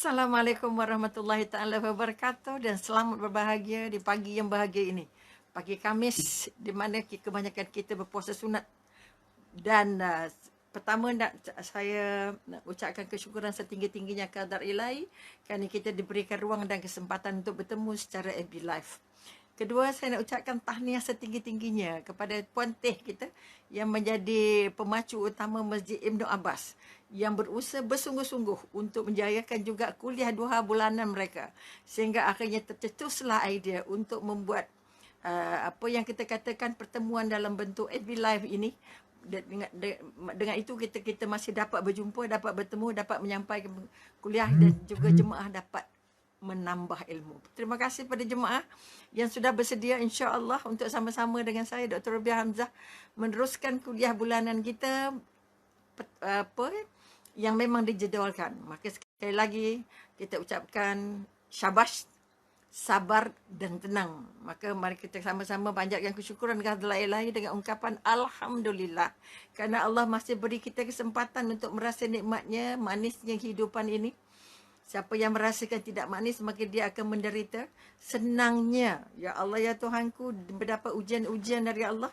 Assalamualaikum warahmatullahi taala wabarakatuh dan selamat berbahagia di pagi yang bahagia ini. Pagi Khamis di mana kebanyakan kita berpuasa sunat dan pertama saya nak ucapkan kesyukuran setinggi-tingginya kadar ilahi kerana kita diberikan ruang dan kesempatan untuk bertemu secara FB Live. Kedua, saya nak ucapkan tahniah setinggi-tingginya kepada Puan Teh kita yang menjadi pemacu utama Masjid Ibnu Abbas yang berusaha bersungguh-sungguh untuk menjayakan juga kuliah 2 bulanan mereka sehingga akhirnya tercetuslah idea untuk membuat apa yang kita katakan pertemuan dalam bentuk FB Live ini. Dengan itu kita masih dapat berjumpa, dapat bertemu, dapat menyampaikan kuliah dan juga jemaah dapat menambah ilmu. Terima kasih pada jemaah yang sudah bersedia insya-Allah untuk sama-sama dengan saya Dr. Rubiah Hamzah meneruskan kuliah bulanan kita yang memang dijadualkan. Maka sekali lagi kita ucapkan syabas, sabar dan tenang. Maka mari kita sama-sama panjatkan kesyukuran kepada Allah Ilahi dengan ungkapan Alhamdulillah. Kerana Allah masih beri kita kesempatan untuk merasa nikmatnya, manisnya kehidupan ini. Siapa yang merasakan tidak manis, maka dia akan menderita. Senangnya, ya Allah ya Tuhanku, mendapat ujian-ujian dari Allah.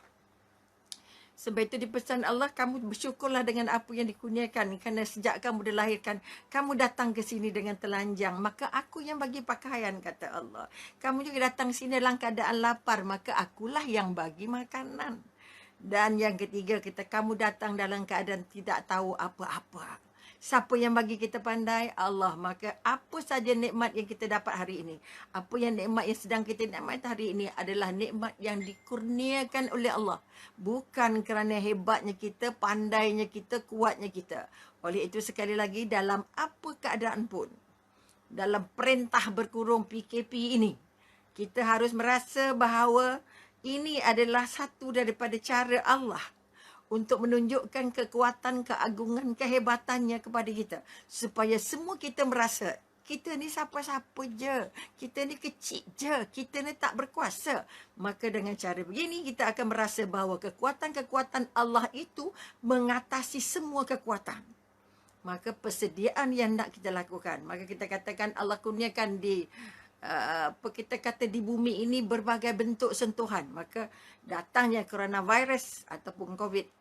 Sebab itu dipesan Allah, kamu bersyukurlah dengan apa yang dikurniakan. Kerana sejak kamu dilahirkan, kamu datang ke sini dengan telanjang. Maka aku yang bagi pakaian, kata Allah. Kamu juga datang sini dalam keadaan lapar. Maka akulah yang bagi makanan. Dan yang ketiga, kamu datang dalam keadaan tidak tahu apa-apa. Siapa yang bagi kita pandai? Allah. Maka apa saja nikmat yang kita dapat hari ini, apa yang nikmat yang sedang kita nikmati hari ini adalah nikmat yang dikurniakan oleh Allah. Bukan kerana hebatnya kita, pandainya kita, kuatnya kita. Oleh itu sekali lagi, dalam apa keadaan pun, dalam perintah berkurung PKP ini, kita harus merasa bahawa ini adalah satu daripada cara Allah untuk menunjukkan kekuatan, keagungan, kehebatannya kepada kita. Supaya semua kita merasa, kita ni siapa-siapa je. Kita ni kecil je. Kita ni tak berkuasa. Maka dengan cara begini, kita akan merasa bahawa kekuatan-kekuatan Allah itu mengatasi semua kekuatan. Maka persediaan yang nak kita lakukan. Maka kita katakan Allah kurniakan di kita kata di bumi ini berbagai bentuk sentuhan. Maka datangnya coronavirus ataupun COVID-19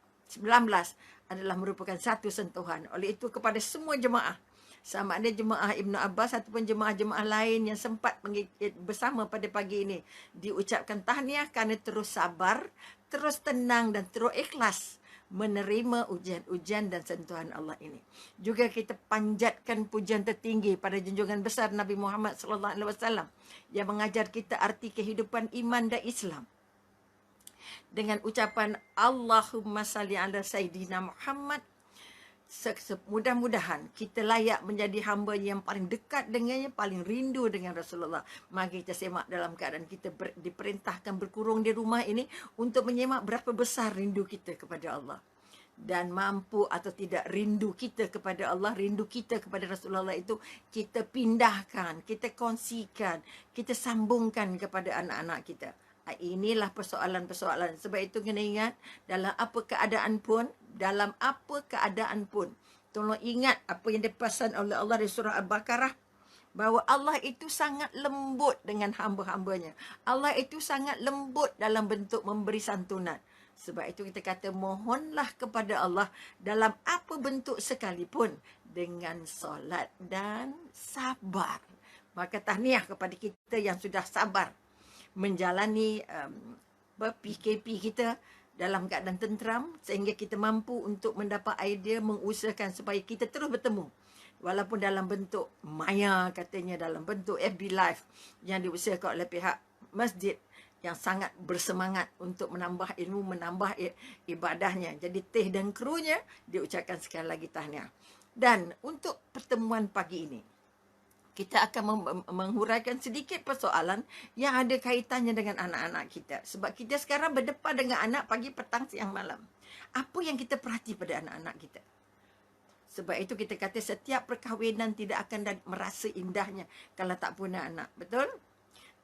adalah merupakan satu sentuhan. Oleh itu kepada semua jemaah, sama ada jemaah Ibnu Abbas ataupun jemaah-jemaah lain yang sempat bersama pada pagi ini, diucapkan tahniah kerana terus sabar, terus tenang dan terus ikhlas menerima ujian-ujian dan sentuhan Allah ini. Juga kita panjatkan pujian tertinggi pada junjungan besar Nabi Muhammad sallallahu alaihi wasallam yang mengajar kita arti kehidupan iman dan Islam. Dengan ucapan Allahumma salli ala Sayyidina Muhammad, mudah-mudahan kita layak menjadi hamba yang paling dekat dengannya, paling rindu dengan Rasulullah. Mari kita semak dalam keadaan kita diperintahkan berkurung di rumah ini untuk menyemak berapa besar rindu kita kepada Allah. Dan mampu atau tidak rindu kita kepada Allah, rindu kita kepada Rasulullah itu kita pindahkan, kita kongsikan, kita sambungkan kepada anak-anak kita. Inilah persoalan-persoalan. Sebab itu kena ingat, dalam apa keadaan pun, tolong ingat apa yang dipesan oleh Allah di surah Al-Baqarah, bahawa Allah itu sangat lembut dengan hamba-hambanya. Allah itu sangat lembut dalam bentuk memberi santunan. Sebab itu kita kata mohonlah kepada Allah dalam apa bentuk sekalipun dengan solat dan sabar. Maka tahniah kepada kita yang sudah sabar menjalani PKP kita dalam keadaan tenteram sehingga kita mampu untuk mendapat idea, mengusahakan supaya kita terus bertemu walaupun dalam bentuk maya, katanya dalam bentuk FB Live yang diusahakan oleh pihak masjid yang sangat bersemangat untuk menambah ilmu, menambah ibadahnya. Jadi Teh dan krunya diucapkan sekali lagi tahniah. Dan untuk pertemuan pagi ini, kita akan menghuraikan sedikit persoalan yang ada kaitannya dengan anak-anak kita. Sebab kita sekarang berdepan dengan anak pagi, petang, siang, malam. Apa yang kita perhati pada anak-anak kita? Sebab itu kita kata setiap perkahwinan tidak akan merasa indahnya kalau tak punya anak. Betul?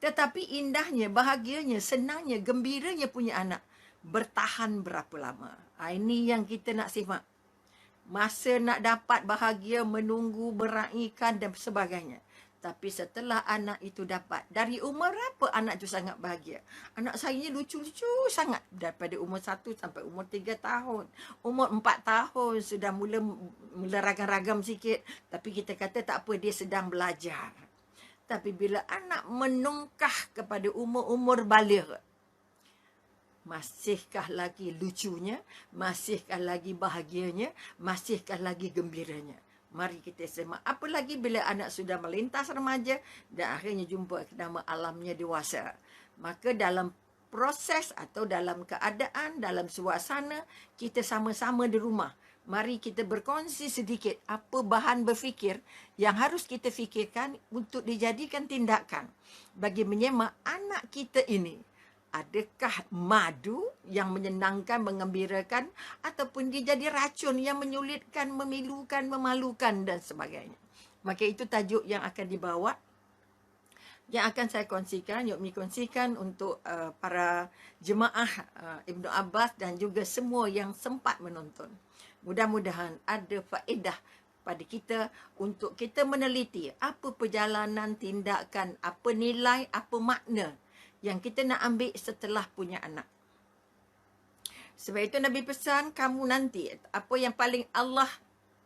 Tetapi indahnya, bahagianya, senangnya, gembiranya punya anak bertahan berapa lama. Ini yang kita nak simak. Masa nak dapat bahagia, menunggu, meraihkan dan sebagainya. Tapi setelah anak itu dapat, dari umur berapa anak itu sangat bahagia? Anak saya ni lucu-lucu sangat. Daripada umur 1 sampai umur 3 tahun. Umur 4 tahun sudah mula ragam-ragam sikit. Tapi kita kata tak apa, dia sedang belajar. Tapi bila anak menungkah kepada umur-umur baligh, masihkah lagi lucunya? Masihkah lagi bahagianya? Masihkah lagi gembiranya? Mari kita semak. Apa lagi bila anak sudah melintas remaja dan akhirnya jumpa nama alamnya dewasa. Maka dalam proses atau dalam keadaan, dalam suasana, kita sama-sama di rumah. Mari kita berkongsi sedikit apa bahan berfikir yang harus kita fikirkan untuk dijadikan tindakan bagi menyemak anak kita ini. Adakah madu yang menyenangkan, mengembirakan, ataupun dia jadi racun yang menyulitkan, memilukan, memalukan dan sebagainya. Maka itu tajuk yang akan dibawa, yang akan saya kongsikan, Yukmi kongsikan untuk para jemaah Ibnu Abbas dan juga semua yang sempat menonton. Mudah-mudahan ada faedah pada kita untuk kita meneliti apa perjalanan, tindakan, apa nilai, apa makna yang kita nak ambil setelah punya anak. Sebab itu Nabi pesan, kamu nanti apa yang paling Allah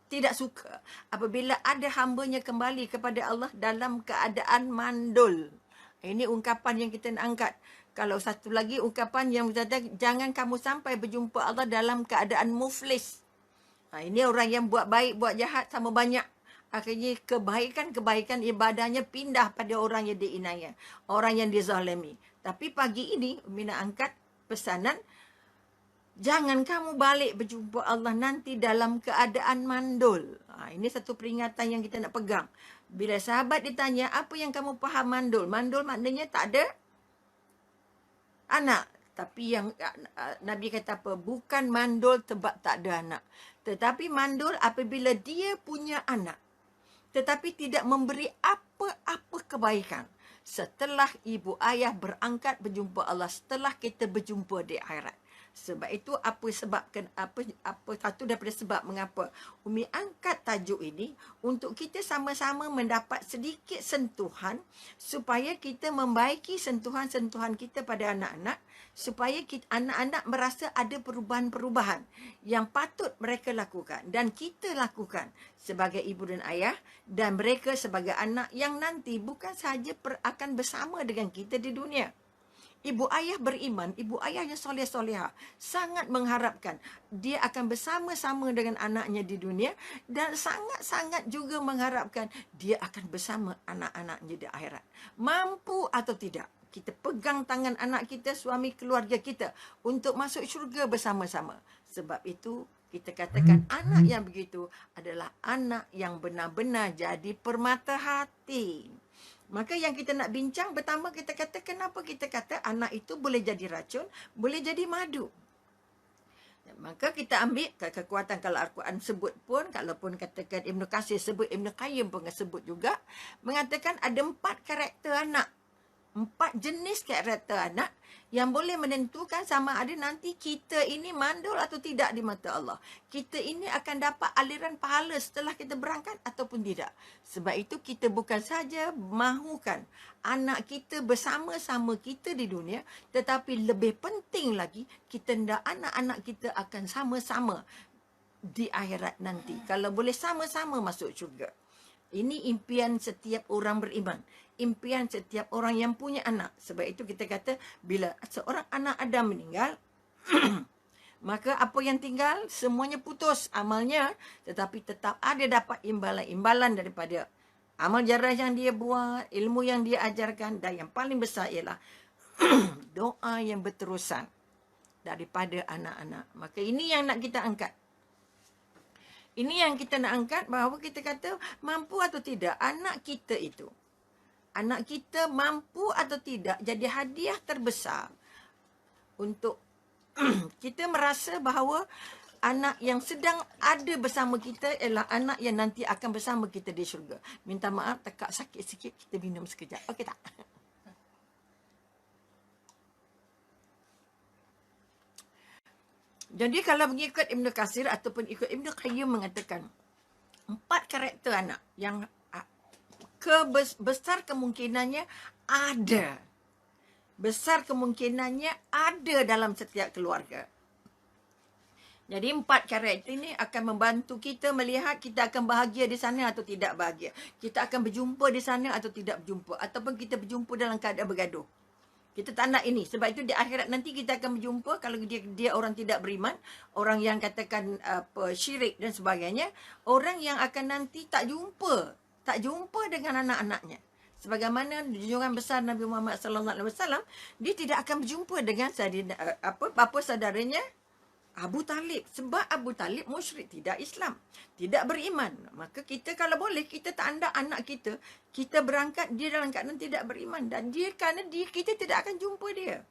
tidak suka apabila ada hambanya kembali kepada Allah dalam keadaan mandul. Ini ungkapan yang kita nak angkat. Kalau satu lagi ungkapan yang berkata, jangan kamu sampai berjumpa Allah dalam keadaan muflis. Ini orang yang buat baik, buat jahat sama banyak. Akhirnya kebaikan-kebaikan ibadahnya pindah pada orang yang diinaya, orang yang dizalimi. Tapi pagi ini, Umi nak angkat pesanan, jangan kamu balik berjumpa Allah nanti dalam keadaan mandul. Ini satu peringatan yang kita nak pegang. Bila sahabat ditanya, apa yang kamu faham mandul? Mandul maknanya tak ada anak. Tapi yang Nabi kata apa? Bukan mandul sebab tak ada anak. Tetapi mandul apabila dia punya anak, tetapi tidak memberi apa-apa kebaikan. Setelah ibu ayah berangkat berjumpa Allah, setelah kita berjumpa di akhirat. Sebab itu apa satu daripada sebab mengapa Umi angkat tajuk ini, untuk kita sama-sama mendapat sedikit sentuhan supaya kita membaiki sentuhan-sentuhan kita pada anak-anak, supaya anak-anak merasa ada perubahan-perubahan yang patut mereka lakukan dan kita lakukan sebagai ibu dan ayah, dan mereka sebagai anak yang nanti bukan sahaja akan bersama dengan kita di dunia. Ibu ayah beriman, ibu ayah yang soleh-solehah, sangat mengharapkan dia akan bersama-sama dengan anaknya di dunia, dan sangat-sangat juga mengharapkan dia akan bersama anak-anaknya di akhirat. Mampu atau tidak, kita pegang tangan anak kita, suami keluarga kita untuk masuk syurga bersama-sama. Sebab itu kita katakan anak yang begitu adalah anak yang benar-benar jadi permata hati. Maka yang kita nak bincang, pertama kita kata kenapa kita kata anak itu boleh jadi racun, boleh jadi madu. Maka kita ambil kekuatan, kalau Al-Quran sebut pun, kalaupun katakan Ibn Katsir sebut, Ibn Qayyim pun sebut juga, mengatakan ada 4 karakter anak. 4 jenis karakter anak yang boleh menentukan sama ada nanti kita ini mandul atau tidak di mata Allah. Kita ini akan dapat aliran pahala setelah kita berangkat ataupun tidak. Sebab itu kita bukan saja mahukan anak kita bersama-sama kita di dunia, tetapi lebih penting lagi, kita nak anak-anak kita akan sama-sama di akhirat nanti. Kalau boleh sama-sama masuk syurga. Ini impian setiap orang beriman. Impian setiap orang yang punya anak. Sebab itu kita kata, bila seorang anak Adam meninggal, maka apa yang tinggal, semuanya putus amalnya. Tetapi tetap ada dapat imbalan-imbalan daripada amal jarah yang dia buat, ilmu yang dia ajarkan. Dan yang paling besar ialah doa yang berterusan daripada anak-anak. Maka ini yang nak kita angkat. Ini yang kita nak angkat, bahawa kita kata mampu atau tidak anak kita itu. Anak kita mampu atau tidak jadi hadiah terbesar untuk kita merasa bahawa anak yang sedang ada bersama kita ialah anak yang nanti akan bersama kita di syurga. Minta maaf, tekak sakit sikit, kita minum sekejap. Okey tak? Jadi kalau mengikut Ibn Katsir ataupun ikut Ibn Qayyim mengatakan 4 karakter anak yang besar kemungkinannya ada. Besar kemungkinannya ada dalam setiap keluarga. Jadi 4 karakter ini akan membantu kita melihat kita akan bahagia di sana atau tidak bahagia. Kita akan berjumpa di sana atau tidak berjumpa. Ataupun kita berjumpa dalam keadaan bergaduh. Kita tak nak ini. Sebab itu di akhirat nanti kita akan berjumpa. Kalau dia orang tidak beriman. Orang yang katakan syirik dan sebagainya. Orang yang akan nanti tak jumpa. Tak jumpa dengan anak-anaknya. Sebagaimana junjungan besar Nabi Muhammad SAW. Dia tidak akan berjumpa dengan bapa saudaranya Abu Talib. Sebab Abu Talib musyrik, tidak Islam, tidak beriman. Maka kita kalau boleh, kita tak anda anak kita, kita berangkat dia dalam keadaan tidak beriman. Dan dia kerana kita tidak akan jumpa dia.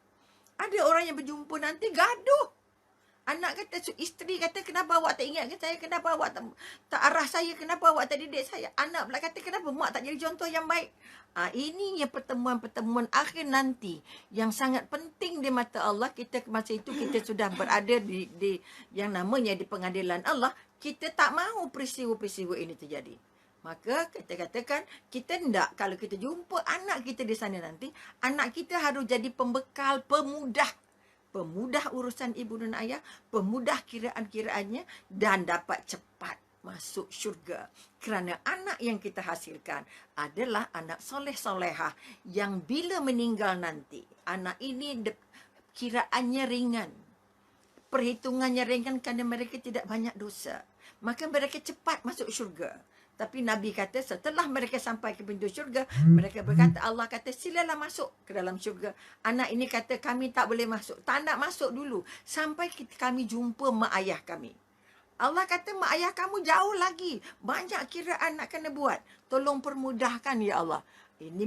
Ada orang yang berjumpa nanti gaduh. Anak kata, isteri kata, kenapa awak tak ingatkan saya? Kenapa awak tak arah saya? Kenapa awak tak didik saya? Anak pula kata, kenapa mak tak jadi contoh yang baik? Ini yang pertemuan-pertemuan akhir nanti yang sangat penting di mata Allah. Kita masa itu kita sudah berada di yang namanya di pengadilan Allah. Kita tak mahu peristiwa-peristiwa ini terjadi. Maka kita katakan, kita tidak, kalau kita jumpa anak kita di sana nanti, anak kita harus jadi pembekal, pemudah urusan ibu dan ayah, pemudah kiraan-kiraannya, dan dapat cepat masuk syurga. Kerana anak yang kita hasilkan adalah anak soleh-solehah yang bila meninggal nanti, anak ini kiraannya ringan, perhitungannya ringan kerana mereka tidak banyak dosa. Maka mereka cepat masuk syurga. Tapi Nabi kata setelah mereka sampai ke pintu syurga, mereka berkata, Allah kata silalah masuk ke dalam syurga. Anak ini kata kami tak boleh masuk. Tak nak masuk dulu sampai kami jumpa mak ayah kami. Allah kata mak ayah kamu jauh lagi. Banyak kiraan nak kena buat. Tolong permudahkan ya Allah. Ini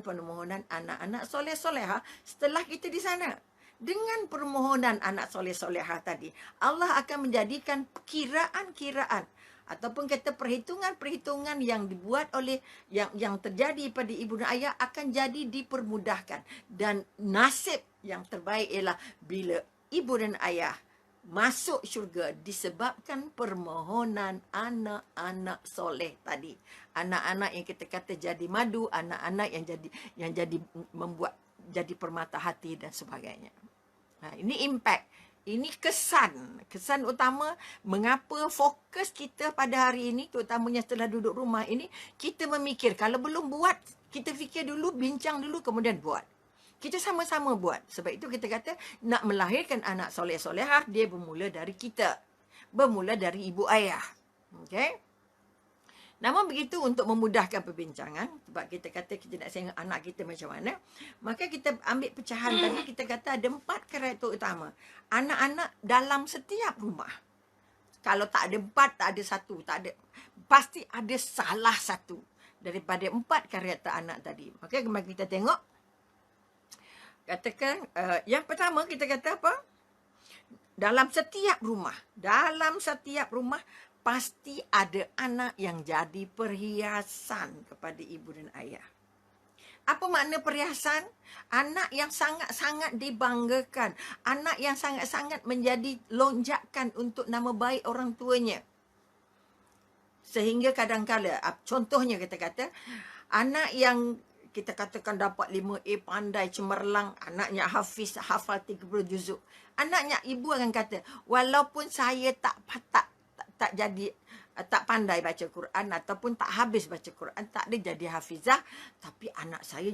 permohonan anak-anak soleh-solehah setelah kita di sana. Dengan permohonan anak soleh-solehah tadi, Allah akan menjadikan kiraan-kiraan ataupun kata perhitungan-perhitungan yang dibuat oleh yang terjadi pada ibu dan ayah akan jadi dipermudahkan. Dan nasib yang terbaik ialah bila ibu dan ayah masuk syurga disebabkan permohonan anak-anak soleh tadi. Anak-anak yang kita kata jadi madu, anak-anak yang jadi membuat jadi permata hati dan sebagainya. Ini impact. Ini kesan utama mengapa fokus kita pada hari ini, terutamanya setelah duduk rumah ini, kita memikir, kalau belum buat, kita fikir dulu, bincang dulu, kemudian buat. Kita sama-sama buat. Sebab itu kita kata, nak melahirkan anak soleh-solehah, dia bermula dari kita. Bermula dari ibu ayah. Okay? Namun begitu untuk memudahkan perbincangan, sebab kita kata kita nak sayang anak kita macam mana, maka kita ambil pecahan tadi, kita kata ada 4 karakter utama. Anak-anak dalam setiap rumah. Kalau tak ada 4, tak ada 1, tak ada. Pasti ada salah satu daripada 4 karakter anak tadi. Maka mari kita tengok. Katakan, yang pertama kita kata apa? Dalam setiap rumah, pasti ada anak yang jadi perhiasan kepada ibu dan ayah. Apa makna perhiasan? Anak yang sangat-sangat dibanggakan. Anak yang sangat-sangat menjadi lonjakan untuk nama baik orang tuanya. Sehingga kadang-kala, contohnya kita kata, anak yang kita katakan dapat 5A, pandai, cemerlang, anaknya hafiz, hafal 30 juzuk. Anaknya, ibu akan kata, walaupun saya tak pandai baca Quran ataupun tak habis baca Quran, tak ada jadi hafizah, tapi anak saya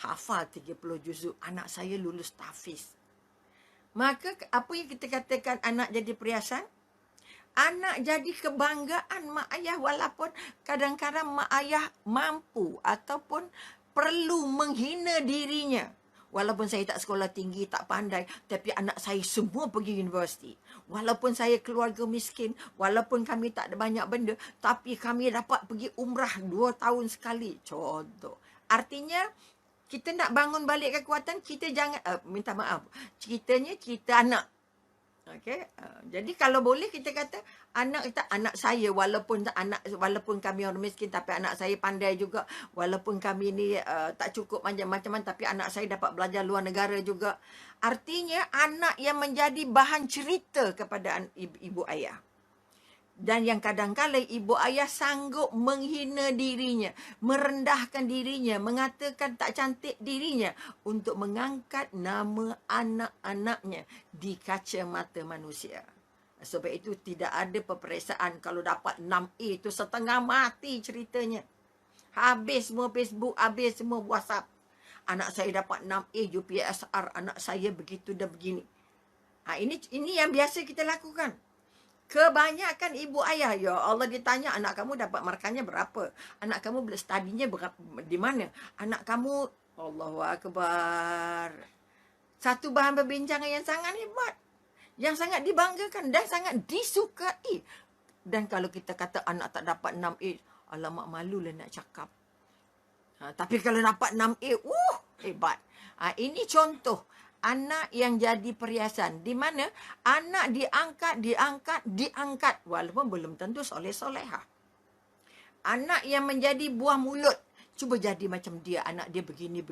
hafal 30 juzuk, anak saya lulus tahfiz. Maka apa yang kita katakan anak jadi perhiasan? Anak jadi kebanggaan mak ayah, walaupun kadang-kadang mak ayah mampu ataupun perlu menghina dirinya. Walaupun saya tak sekolah tinggi, tak pandai, tapi anak saya semua pergi universiti. Walaupun saya keluarga miskin, walaupun kami tak ada banyak benda, tapi kami dapat pergi umrah 2 tahun sekali. Contoh. Artinya, kita nak bangun balik kekuatan, kita jangan, minta maaf, cerita anak. Okey, jadi kalau boleh kita kata anak saya walaupun kami orang miskin tapi anak saya pandai juga, walaupun kami ni tak cukup macam-macam tapi anak saya dapat belajar luar negara juga. Artinya anak yang menjadi bahan cerita kepada ibu ayah. Dan yang kadang-kala ibu ayah sanggup menghina dirinya, merendahkan dirinya, mengatakan tak cantik dirinya untuk mengangkat nama anak-anaknya di kaca mata manusia. Sebab itu tidak ada peperiksaan. Kalau dapat 6A itu setengah mati ceritanya. Habis semua Facebook, habis semua WhatsApp. Anak saya dapat 6A UPSR, anak saya begitu dan begini. Ini yang biasa kita lakukan. Kebanyakan ibu ayah, ya Allah, ditanya anak kamu dapat markahnya berapa? Anak kamu studinya berapa, di mana? Anak kamu, Allahu Akbar. Satu bahan perbincangan yang sangat hebat. Yang sangat dibanggakan dan sangat disukai. Dan kalau kita kata anak tak dapat 6A, alamak malulah nak cakap. Tapi kalau dapat 6A, hebat. Ini contoh anak yang jadi perhiasan. Di mana anak diangkat. Walaupun belum tentu soleh-solehah. Anak yang menjadi buah mulut. Cuba jadi macam dia. Anak dia begini.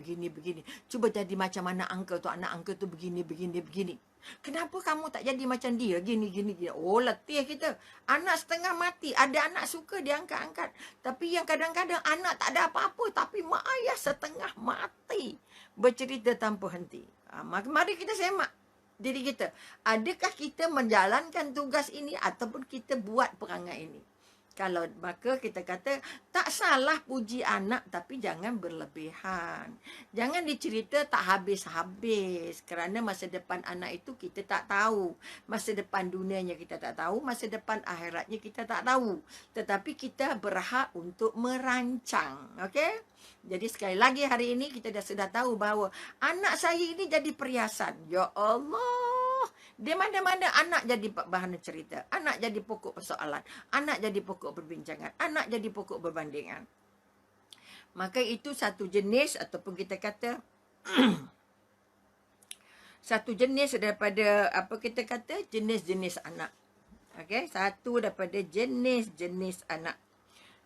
Cuba jadi macam anak uncle tu. Anak uncle tu begini. Kenapa kamu tak jadi macam dia? Gini. Oh, letih kita. Anak setengah mati. Ada anak suka diangkat-angkat. Tapi yang kadang-kadang anak tak ada apa-apa. Tapi mak ayah setengah mati. Bercerita tanpa henti. Mari kita semak diri kita. Adakah kita menjalankan tugas ini ataupun kita buat perangai ini? Kalau maka kita kata tak salah puji anak tapi jangan berlebihan. Jangan dicerita tak habis-habis kerana masa depan anak itu kita tak tahu. Masa depan dunianya kita tak tahu, masa depan akhiratnya kita tak tahu. Tetapi kita berhak untuk merancang, okey? Jadi sekali lagi hari ini kita sudah tahu bahawa anak saya ini jadi perhiasan. Ya Allah. Di mana-mana anak jadi bahan cerita. Anak jadi pokok persoalan. Anak jadi pokok perbincangan. Anak jadi pokok berbandingan. Maka itu satu jenis ataupun kita kata satu jenis daripada apa kita kata jenis-jenis anak. Okey, satu daripada jenis-jenis anak.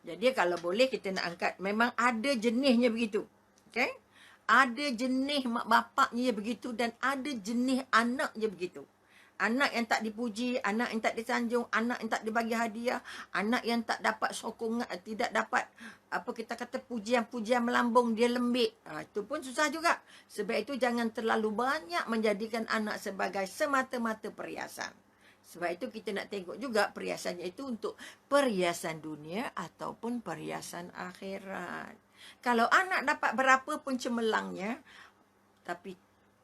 Jadi kalau boleh kita nak angkat, memang ada jenisnya begitu. Okey? Ada jenis mak bapaknya begitu dan ada jenis anaknya begitu. Anak yang tak dipuji, anak yang tak disanjung, anak yang tak dibagi hadiah, anak yang tak dapat sokongan, tidak dapat apa kita kata pujian-pujian melambung, dia lembik. Itu pun susah juga. Sebab itu jangan terlalu banyak menjadikan anak sebagai semata-mata perhiasan. Sebab itu kita nak tengok juga perhiasannya itu untuk perhiasan dunia ataupun perhiasan akhirat. Kalau anak dapat berapa pun cemerlangnya, tapi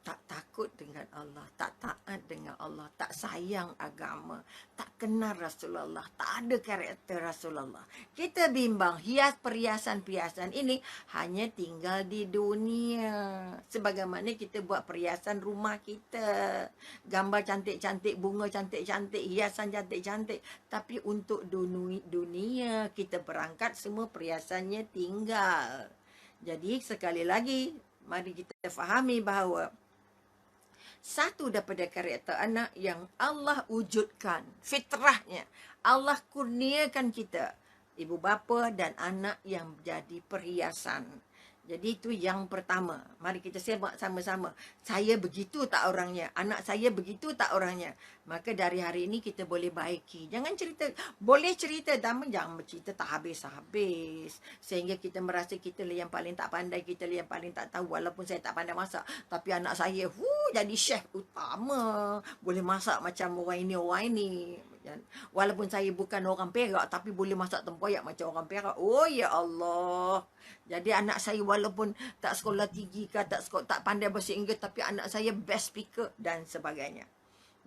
tak takut dengan Allah, tak taat dengan Allah, tak sayang agama, tak kenal Rasulullah, tak ada karakter Rasulullah. Kita bimbang hias perhiasan-perhiasan ini hanya tinggal di dunia. Sebagaimana kita buat perhiasan rumah kita. Gambar cantik-cantik, bunga cantik-cantik, hiasan cantik-cantik. Tapi untuk dunia kita berangkat semua perhiasannya tinggal. Jadi sekali lagi, mari kita fahami bahawa satu daripada karakter anak yang Allah wujudkan, fitrahnya, Allah kurniakan kita, ibu bapa dan anak yang jadi perhiasan. Jadi itu yang pertama. Mari kita semak sama-sama. Saya begitu tak orangnya? Anak saya begitu tak orangnya? Maka dari hari ini kita boleh baiki. Jangan cerita. Boleh cerita, tapi jangan bercerita tak habis-habis. Sehingga kita merasa kita lah yang paling tak pandai, kita lah yang paling tak tahu. Walaupun saya tak pandai masak. Tapi anak saya jadi chef utama. Boleh masak macam orang ini. Walaupun saya bukan orang Perak, tapi boleh masak tempoyak macam orang Perak. Oh ya Allah. Jadi anak saya walaupun tak sekolah tinggi ke, tak pandai bahasa Inggeris, tapi anak saya best speaker dan sebagainya.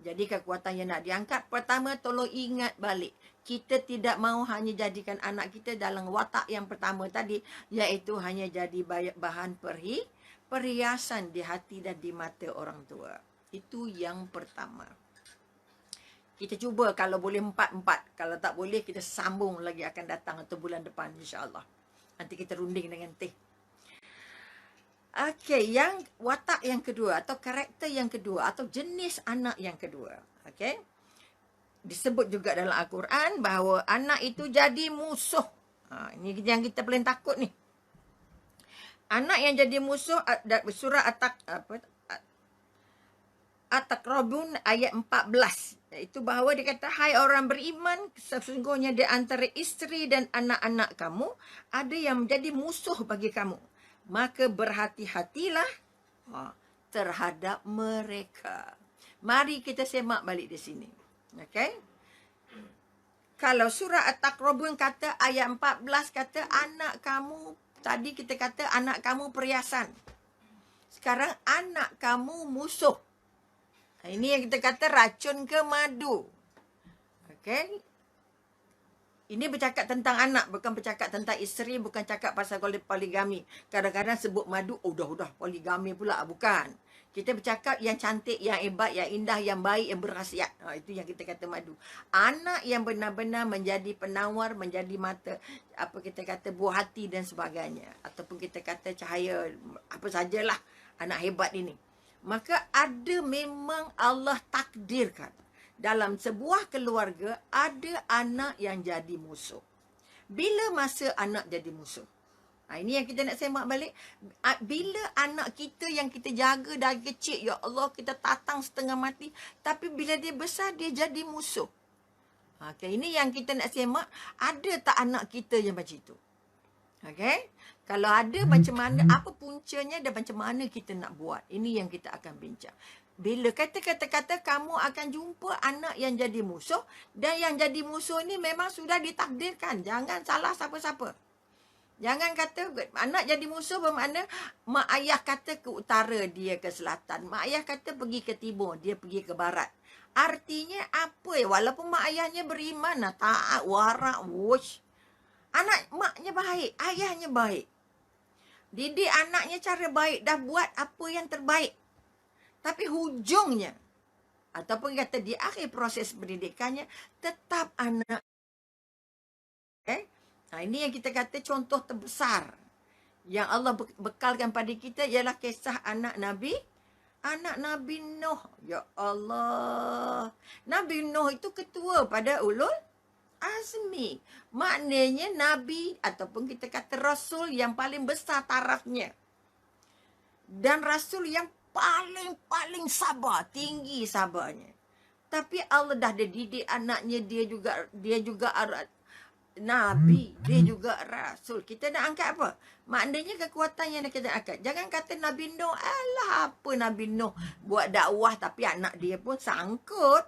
Jadi kekuatan yang nak diangkat, pertama tolong ingat balik. Kita tidak mahu hanya jadikan anak kita dalam watak yang pertama tadi, iaitu hanya jadi bahan perhiasan di hati dan di mata orang tua. Itu yang pertama. Kita cuba kalau boleh 4-4. Kalau tak boleh, kita sambung lagi akan datang atau bulan depan insya-Allah. Nanti kita runding dengan teh. Okey, yang watak yang kedua atau karakter yang kedua atau jenis anak yang kedua. Okey. Disebut juga dalam Al-Quran bahawa anak itu jadi musuh. Ini yang kita paling takut ni. Anak yang jadi musuh, surah At-Takrabun ayat 14. Iaitu bahawa dia kata, hai orang beriman, sesungguhnya di antara isteri dan anak-anak kamu, ada yang menjadi musuh bagi kamu. Maka berhati-hatilah terhadap mereka. Mari kita semak balik di sini. Okey? Kalau surah At-Takrabun kata, ayat 14 kata, anak kamu, tadi kita kata anak kamu perhiasan. Sekarang anak kamu musuh. Ini yang kita kata racun ke madu. Okey. Ini bercakap tentang anak, bukan bercakap tentang isteri, bukan cakap pasal poligami. Kadang-kadang sebut madu, dah poligami pula, bukan. Kita bercakap yang cantik, yang hebat, yang indah, yang baik, yang berkhasiat. Itu yang kita kata madu. Anak yang benar-benar menjadi penawar, menjadi mata, apa kita kata buah hati dan sebagainya. Ataupun kita kata cahaya, apa sajalah anak hebat ini. Maka ada memang Allah takdirkan dalam sebuah keluarga ada anak yang jadi musuh. Bila masa anak jadi musuh? Ini yang kita nak semak balik. Bila anak kita yang kita jaga dari kecil, ya Allah, kita tatang setengah mati, tapi bila dia besar dia jadi musuh. Ini yang kita nak semak. Ada tak anak kita yang macam itu? Okey. Kalau ada, macam mana, apa puncanya dan macam mana kita nak buat. Ini yang kita akan bincang. Bila kata-kata kamu akan jumpa anak yang jadi musuh, dan yang jadi musuh ni memang sudah ditakdirkan. Jangan salah siapa-siapa. Jangan kata anak jadi musuh bermakna mak ayah kata ke utara, dia ke selatan. Mak ayah kata pergi ke timur, dia pergi ke barat. Artinya apa? Walaupun mak ayahnya beriman, taat, warak, wush. Anak maknya baik, ayahnya baik. Didik anaknya cara baik, dah buat apa yang terbaik. Tapi hujungnya, ataupun kata di akhir proses pendidikannya, tetap anak. Ini yang kita kata contoh terbesar yang Allah bekalkan pada kita ialah kisah anak Nabi Nuh. Ya Allah. Nabi Nuh itu ketua pada ulul azmi. Maknanya Nabi ataupun kita kata Rasul yang paling besar tarafnya. Dan Rasul yang paling sabar, tinggi sabarnya. Tapi Allah dah didik anaknya, dia juga Nabi, dia juga Rasul. Kita nak angkat apa? Maknanya kekuatan yang nak kita angkat. Jangan kata Nabi Nuh, alah apa Nabi Nuh buat dakwah tapi anak dia pun sangkut.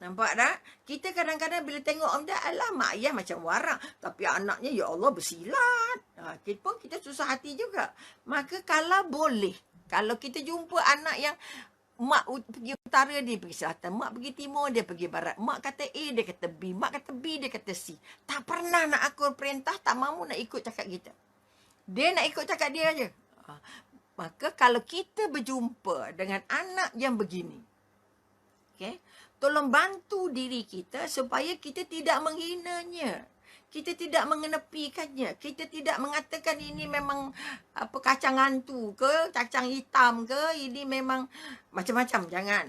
Nampak tak? Kita kadang-kadang bila tengok orang dah, alah mak ayah macam warak. Tapi anaknya, ya Allah, bersilat. Kita susah hati juga. Maka kalau boleh, kalau kita jumpa anak yang mak pergi utara, dia pergi selatan. Mak pergi timur, dia pergi barat. Mak kata A, dia kata B. Mak kata B, dia kata C. Tak pernah nak akur perintah, tak mahu nak ikut cakap kita. Dia nak ikut cakap dia aja. Maka kalau kita berjumpa dengan anak yang begini, okay, tolong bantu diri kita supaya kita tidak menghinanya. Kita tidak mengenepikannya. Kita tidak mengatakan ini memang apa kacang hantu ke, kacang hitam ke, ini memang macam-macam. Jangan.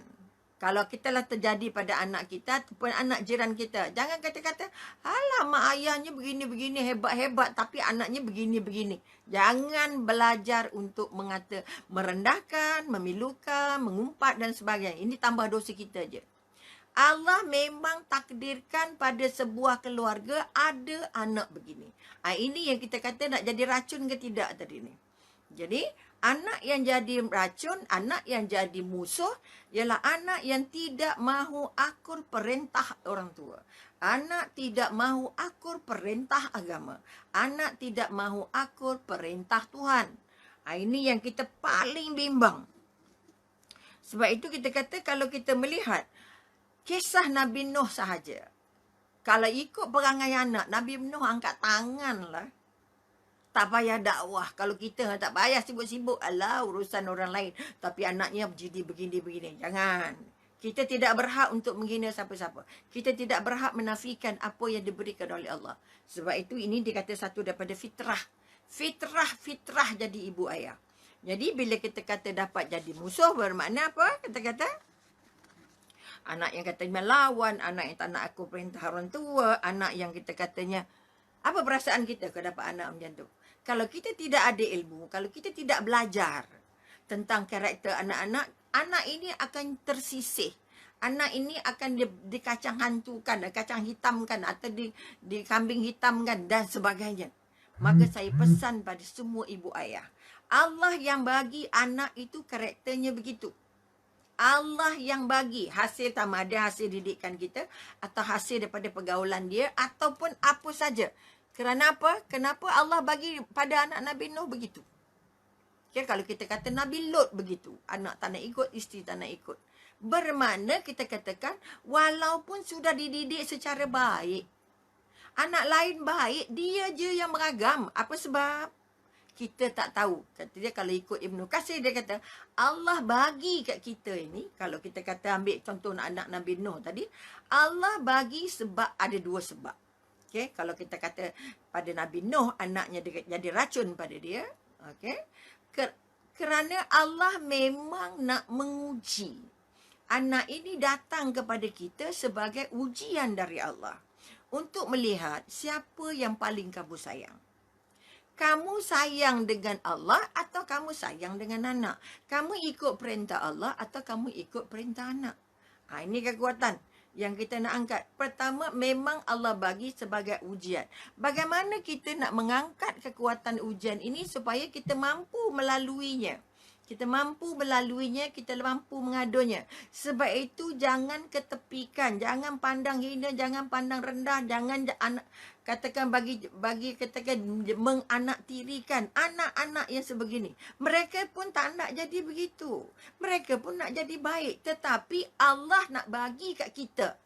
Kalau kita lah terjadi pada anak kita ataupun anak jiran kita, jangan kata-kata, alah mak ayahnya begini-begini hebat-hebat tapi anaknya begini-begini. Jangan belajar untuk mengata merendahkan, memilukan, mengumpat dan sebagainya. Ini tambah dosa kita je. Allah memang takdirkan pada sebuah keluarga ada anak begini. Ini yang kita kata nak jadi racun ke tidak tadi ni. Jadi, anak yang jadi racun, anak yang jadi musuh, ialah anak yang tidak mahu akur perintah orang tua. Anak tidak mahu akur perintah agama. Anak tidak mahu akur perintah Tuhan. Ini yang kita paling bimbang. Sebab itu kita kata kalau kita melihat kisah Nabi Nuh sahaja. Kalau ikut perangai anak, Nabi Nuh angkat tangan lah. Tak payah dakwah. Kalau kita tak payah sibuk-sibuk. Alah, urusan orang lain. Tapi anaknya jadi begini-begini. Jangan. Kita tidak berhak untuk menghina siapa-siapa. Kita tidak berhak menafikan apa yang diberikan oleh Allah. Sebab itu ini dikata satu daripada fitrah. Fitrah jadi ibu ayah. Jadi bila kita kata dapat jadi musuh, bermakna apa? Kita kata anak yang katanya melawan, anak yang tak nak aku perintah orang tua, anak yang kita katanya, apa perasaan kita kalau dapat anak macam tu? Kalau kita tidak ada ilmu, kalau kita tidak belajar tentang karakter anak-anak, anak ini akan tersisih. Anak ini akan dikacang hantukan, kacang hitamkan atau di kambing hitamkan dan sebagainya. Maka saya pesan pada semua ibu ayah, Allah yang bagi anak itu karakternya begitu. Allah yang bagi hasil sama ada hasil didikan kita atau hasil daripada pergaulan dia ataupun apa saja. Kerana apa? Kenapa Allah bagi pada anak Nabi Nuh begitu? Okay, kalau kita kata Nabi Lot begitu, anak tak nak ikut, isteri tak nak ikut. Bermakna kita katakan walaupun sudah dididik secara baik, anak lain baik, dia je yang meragam. Apa sebab? Kita tak tahu. Kata dia kalau ikut Ibnu Katsir, dia kata Allah bagi kat kita ini, kalau kita kata ambil contoh anak Nabi Nuh tadi, Allah bagi sebab ada dua sebab. Okay, kalau kita kata pada Nabi Nuh, anaknya jadi racun pada dia. Okay, kerana Allah memang nak menguji. Anak ini datang kepada kita sebagai ujian dari Allah untuk melihat siapa yang paling kamu sayang. Kamu sayang dengan Allah atau kamu sayang dengan anak? Kamu ikut perintah Allah atau kamu ikut perintah anak? Ini kekuatan yang kita nak angkat. Pertama, memang Allah bagi sebagai ujian. Bagaimana kita nak mengangkat kekuatan ujian ini supaya kita mampu melaluinya? Kita mampu melaluinya, kita mampu mengadunya. Sebab itu jangan ketepikan, jangan pandang hina, jangan pandang rendah, jangan katakan bagi katakan menganaktirikan anak-anak yang sebegini. Mereka pun tak nak jadi begitu. Mereka pun nak jadi baik, tetapi Allah nak bagi kat kita.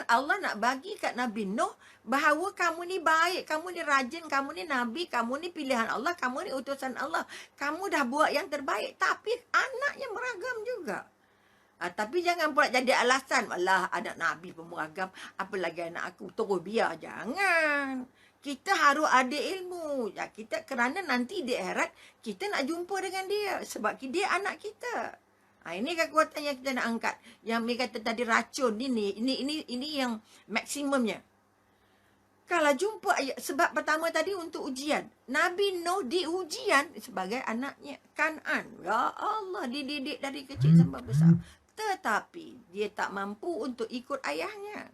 Allah nak bagi kat Nabi Nuh bahawa kamu ni baik, kamu ni rajin, kamu ni Nabi, kamu ni pilihan Allah, kamu ni utusan Allah. Kamu dah buat yang terbaik, tapi anaknya meragam juga. Tapi jangan pula jadi alasan, alah anak Nabi pun meragam, apalagi anak aku, terus biar. Jangan. Kita harus ada ilmu. Ya, kita kerana nanti di akhirat kita nak jumpa dengan dia sebab dia anak kita. Ini kekuatan yang kita nak angkat. Yang mereka kata tadi racun ini yang maksimumnya. Kalau jumpa sebab pertama tadi untuk ujian. Nabi Nuh diujian sebagai anaknya Kan'an. Ya Allah, dididik dari kecil sampai besar. Tetapi dia tak mampu untuk ikut ayahnya.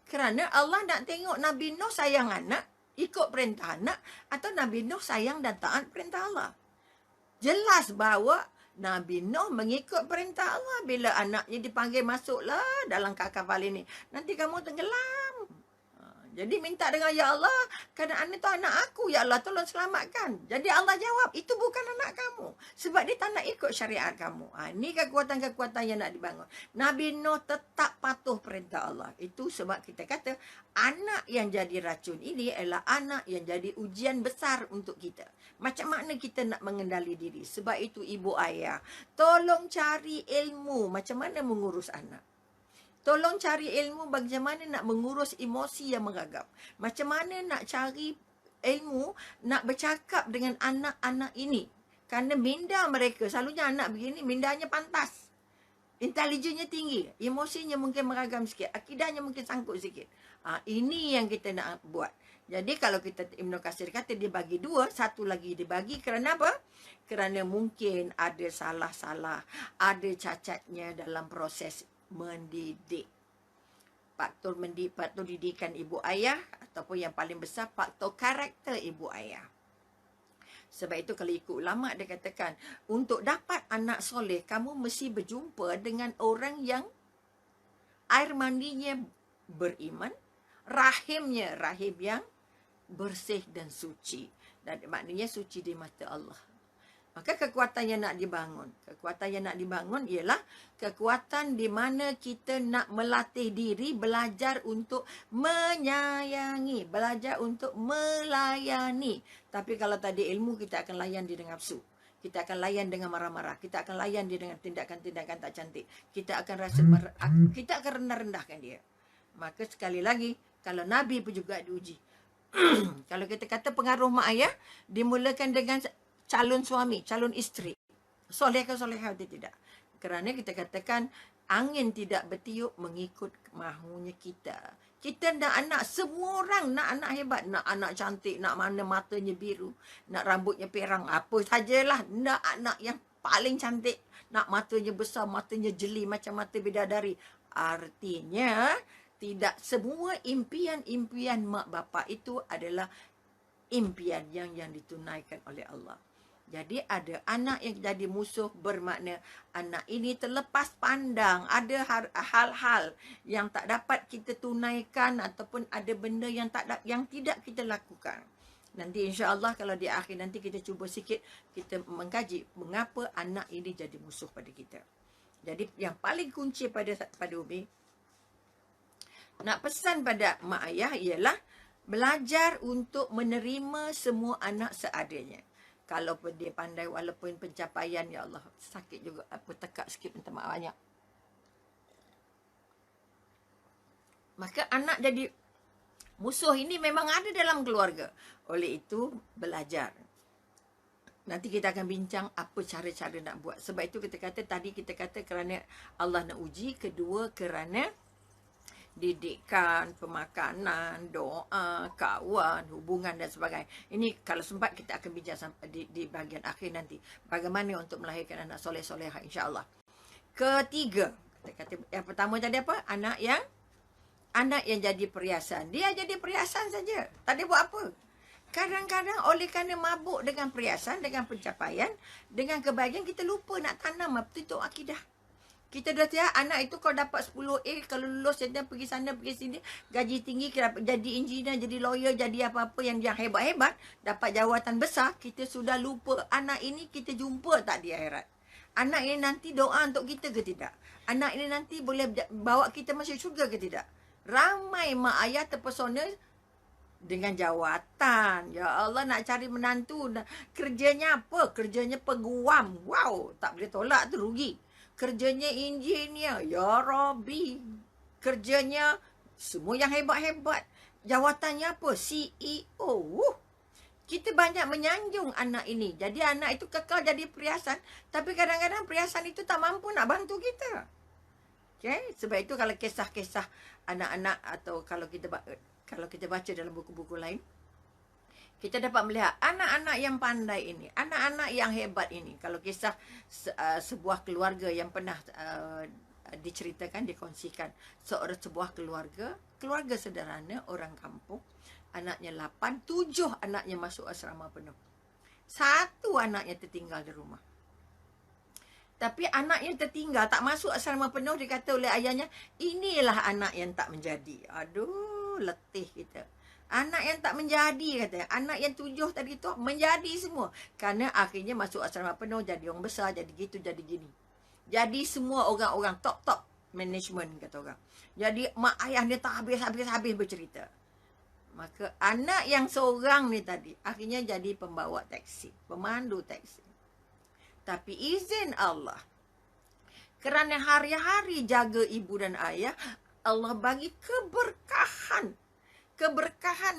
Kerana Allah nak tengok Nabi Nuh sayang anak, ikut perintah anak, atau Nabi Nuh sayang dan taat perintah Allah. Jelas bahawa Nabi Nuh mengikut perintah Allah. Bila anaknya dipanggil, masuklah dalam kapal ini, nanti kamu tenggelam. Jadi minta dengan, ya Allah, kerana anak itu anak aku, ya Allah tolong selamatkan. Jadi Allah jawab, itu bukan anak kamu, sebab dia tak nak ikut syariat kamu. Ini kekuatan-kekuatan yang nak dibangun. Nabi Nuh tetap patuh perintah Allah. Itu sebab kita kata anak yang jadi racun ini adalah anak yang jadi ujian besar untuk kita. Macam mana kita nak mengendali diri? Sebab itu ibu ayah, tolong cari ilmu macam mana mengurus anak. Tolong cari ilmu bagaimana nak mengurus emosi yang meragam. Macam mana nak cari ilmu nak bercakap dengan anak-anak ini. Kerana minda mereka, selalunya anak begini, mindanya pantas. Intelijennya tinggi, emosinya mungkin meragam sikit, akidahnya mungkin sangkut sikit. Ini yang kita nak buat. Jadi kalau kita Ibnu Katsir kata dia bagi dua, satu lagi dia bagi kerana apa? Kerana mungkin ada salah-salah, ada cacatnya dalam proses mendidik. Faktor didikan ibu ayah ataupun yang paling besar faktor karakter ibu ayah. Sebab itu kalau ikut ulama dia katakan untuk dapat anak soleh kamu mesti berjumpa dengan orang yang air mandinya beriman, rahimnya rahim yang bersih dan suci, dan maknanya suci di mata Allah. Maka kekuatan yang nak dibangun ialah kekuatan di mana kita nak melatih diri, belajar untuk menyayangi, belajar untuk melayani. Tapi kalau tak ada ilmu, kita akan layan dia dengan nafsu. Kita akan layan dengan marah-marah. Kita akan layan dia dengan tindakan-tindakan tak cantik. Kita akan kita akan rendah-rendahkan dia. Maka sekali lagi, kalau Nabi pun juga diuji. Kalau kita kata pengaruh mak ayah, dimulakan dengan calon suami, calon isteri. Soleh ke solehah atau tidak. Kerana kita katakan angin tidak bertiup mengikut mahunya kita. Kita nak anak, semua orang nak anak hebat. Nak anak cantik, nak mana matanya biru, nak rambutnya perang, apa sajalah. Nak anak yang paling cantik, nak matanya besar, matanya jeli macam mata bidadari. Artinya, tidak semua impian-impian mak bapak itu adalah impian yang ditunaikan oleh Allah. Jadi ada anak yang jadi musuh bermakna anak ini terlepas pandang. Ada hal-hal yang tak dapat kita tunaikan ataupun ada benda yang tidak kita lakukan. Nanti insya-Allah kalau di akhir nanti kita cuba sikit kita mengkaji mengapa anak ini jadi musuh pada kita. Jadi yang paling kunci pada Umi nak pesan pada mak ayah ialah belajar untuk menerima semua anak seadanya. Kalau dia pandai walaupun pencapaian, ya Allah, sakit juga, apa tekak sikit, minta maaf banyak. Maka anak jadi musuh ini memang ada dalam keluarga. Oleh itu, belajar. Nanti kita akan bincang apa cara-cara nak buat. Sebab itu kita kata kerana Allah nak uji. Kedua, kerana didikan, pemakanan, doa, kawan, hubungan dan sebagainya. Ini kalau sempat kita akan bincang di bahagian akhir nanti. Bagaimana untuk melahirkan anak soleh-solehah, insya-Allah. Ketiga, kita kata yang pertama tadi apa? Anak yang jadi perhiasan. Dia jadi perhiasan saja. Tak ada buat apa. Kadang-kadang oleh kerana mabuk dengan perhiasan, dengan pencapaian, dengan kebahagiaan, kita lupa nak tanam betul akidah. Kita dah tiap anak itu kalau dapat 10A, kalau lulus dia pergi sana, pergi sini, gaji tinggi, jadi engineer, jadi lawyer, jadi apa-apa yang hebat-hebat, dapat jawatan besar, kita sudah lupa anak ini kita jumpa tak di akhirat. Anak ini nanti doa untuk kita ke tidak? Anak ini nanti boleh bawa kita masuk syurga ke tidak? Ramai mak ayah terpesona dengan jawatan. Ya Allah, nak cari menantu. Kerjanya apa? Kerjanya peguam. Wow, tak boleh tolak tu, rugi. Kerjanya engineer. Ya Rabbi. Kerjanya semua yang hebat-hebat. Jawatannya apa? CEO. Kita banyak menyanjung anak ini. Jadi anak itu kekal jadi perhiasan. Tapi kadang-kadang perhiasan itu tak mampu nak bantu kita. Okay? Sebab itu kalau kisah-kisah anak-anak atau kalau kita baca dalam buku-buku lain, kita dapat melihat anak-anak yang pandai ini, anak-anak yang hebat ini. Kalau kisah sebuah keluarga yang pernah diceritakan, dikongsikan. Sebuah keluarga sederhana, orang kampung, anaknya 8, 7 anaknya masuk asrama penuh. 1 anaknya tertinggal di rumah. Tapi anak yang tertinggal, tak masuk asrama penuh, dikata oleh ayahnya, inilah anak yang tak menjadi. Aduh, letih kita. Anak yang tak menjadi, katanya. Anak yang 7 tadi tu menjadi semua. Kerana akhirnya masuk asrama penuh, jadi orang besar, jadi gitu, jadi gini. Jadi semua orang-orang top management, kata orang. Jadi mak ayah dia tak habis-habis bercerita. Maka anak yang seorang ni tadi, akhirnya jadi pembawa taksi, pemandu taksi. Tapi izin Allah, kerana hari-hari jaga ibu dan ayah, Allah bagi keberkahan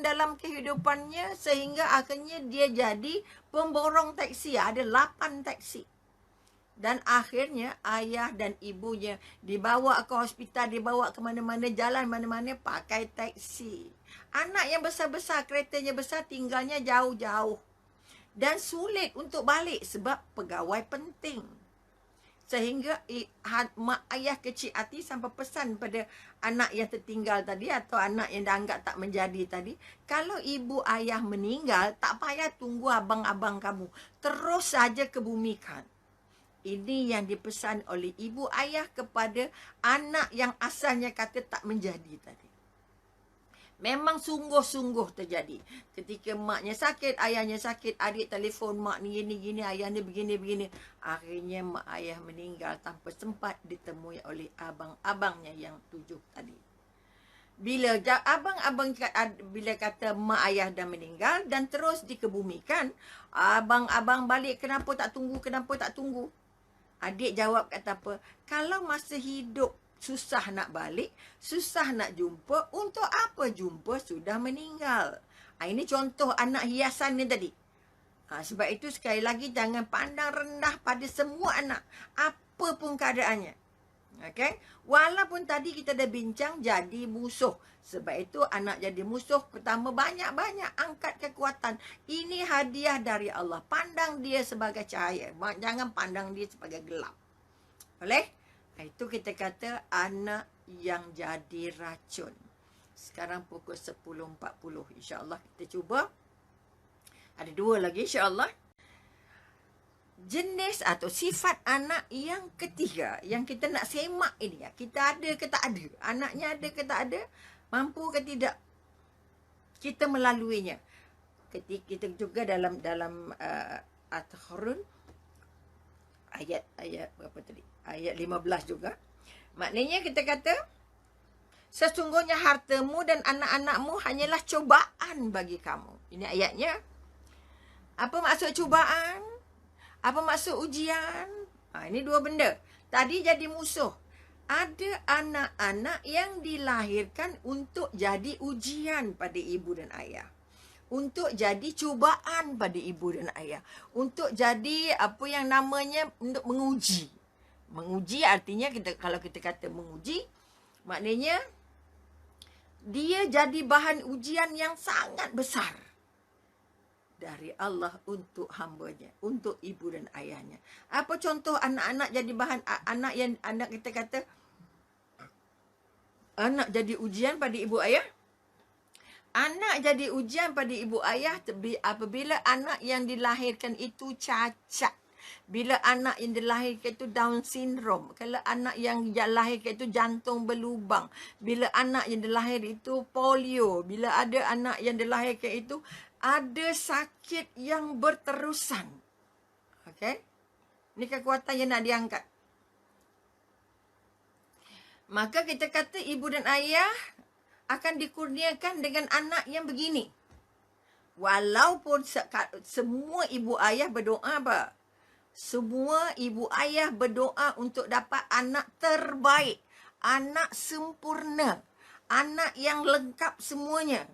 dalam kehidupannya sehingga akhirnya dia jadi pemborong taksi. Ada 8 taksi. Dan akhirnya ayah dan ibunya dibawa ke hospital, dibawa ke mana-mana, jalan mana-mana pakai taksi. Anak yang besar-besar, keretanya besar, tinggalnya jauh-jauh. Dan sulit untuk balik sebab pegawai penting. Sehingga mak ayah kecil hati sampai pesan pada anak yang tertinggal tadi atau anak yang dah anggap tak menjadi tadi, kalau ibu ayah meninggal, tak payah tunggu abang-abang kamu, terus saja kebumikan. Ini yang dipesan oleh ibu ayah kepada anak yang asalnya kata tak menjadi tadi. Memang sungguh-sungguh terjadi. Ketika maknya sakit, ayahnya sakit, adik telefon mak ni gini-gini, ayah ni begini-begini. Akhirnya mak ayah meninggal tanpa sempat ditemui oleh abang-abangnya yang 7 tadi. Bila abang-abang bila kata mak ayah dah meninggal dan terus dikebumikan, abang-abang balik, kenapa tak tunggu? Adik jawab kata apa? Kalau masa hidup susah nak balik, susah nak jumpa, untuk apa jumpa sudah meninggal? Ini contoh anak hiasan ni tadi. Sebab itu sekali lagi jangan pandang rendah pada semua anak, apa pun keadaannya. Okay? Walaupun tadi kita dah bincang jadi musuh. Sebab itu anak jadi musuh, pertama banyak-banyak angkat kekuatan. Ini hadiah dari Allah. Pandang dia sebagai cahaya. Jangan pandang dia sebagai gelap. Boleh? Itu kita kata anak yang jadi racun. Sekarang pukul 10.40. InsyaAllah kita cuba. Ada 2 lagi insyaAllah. Jenis atau sifat anak yang ketiga yang kita nak semak ini. Kita ada ke tak ada? Anaknya ada ke tak ada? Mampu ke tidak kita melaluinya? Kita juga dalam At-Taharun ayat berapa tadi? Ayat 15 juga. Maknanya kita kata sesungguhnya hartamu dan anak-anakmu hanyalah cubaan bagi kamu. Ini ayatnya. Apa maksud cubaan? Apa maksud ujian? Ini 2 benda. Tadi jadi musuh. Ada anak-anak yang dilahirkan untuk jadi ujian pada ibu dan ayah. Untuk jadi cubaan pada ibu dan ayah. Untuk jadi apa yang namanya untuk menguji. Menguji artinya kalau kita kata menguji, maknanya dia jadi bahan ujian yang sangat besar dari Allah untuk hambanya, untuk ibu dan ayahnya. Apa contoh anak-anak jadi bahan, anak kita kata anak jadi ujian pada ibu ayah? Anak jadi ujian pada ibu ayah apabila anak yang dilahirkan itu cacat. Bila anak yang dilahirkan itu Down syndrome. Kalau anak yang dilahirkan itu jantung berlubang. Bila anak yang dilahirkan itu polio. Bila ada anak yang dilahirkan itu ada sakit yang berterusan. Okey? Ini kekuatan yang nak diangkat. Maka kita kata ibu dan ayah akan dikurniakan dengan anak yang begini. Walaupun semua ibu ayah berdoa apa? Semua ibu ayah berdoa untuk dapat anak terbaik. Anak sempurna. Anak yang lengkap semuanya.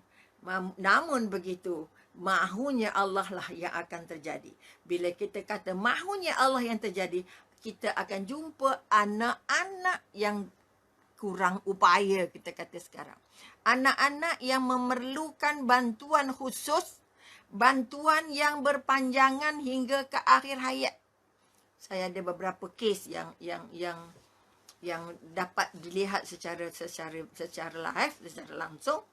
Namun begitu, mahunya Allah lah yang akan terjadi. Bila kita kata mahunya Allah yang terjadi, kita akan jumpa anak-anak yang kurang upaya, kita kata sekarang. Anak-anak yang memerlukan bantuan khusus, bantuan yang berpanjangan hingga ke akhir hayat. Saya ada beberapa kes yang dapat dilihat secara live, secara langsung.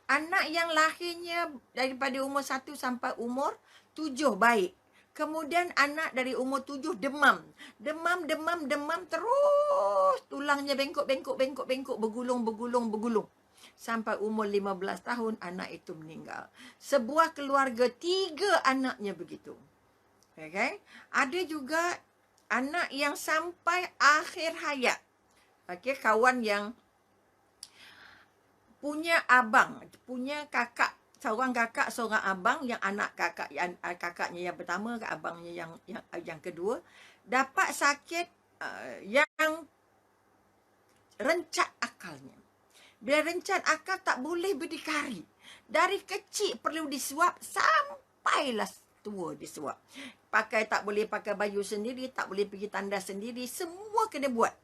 Anak yang lahirnya daripada umur 1 sampai umur 7 baik. Kemudian anak dari umur 7 demam. Demam terus. Tulangnya bengkok, bergulung. Sampai umur 15 tahun anak itu meninggal. Sebuah keluarga 3 anaknya begitu. Okay? Ada juga anak yang sampai akhir hayat. Okay? Kawan yang punya abang, punya kakak, seorang kakak, seorang abang, yang anak kakaknya yang pertama, abangnya yang kedua, dapat sakit yang rencat akalnya. Bila rencat akal tak boleh berdikari. Dari kecil perlu disuap sampailah tua disuap. Tak boleh pakai baju sendiri, tak boleh pergi tandas sendiri, semua kena buat.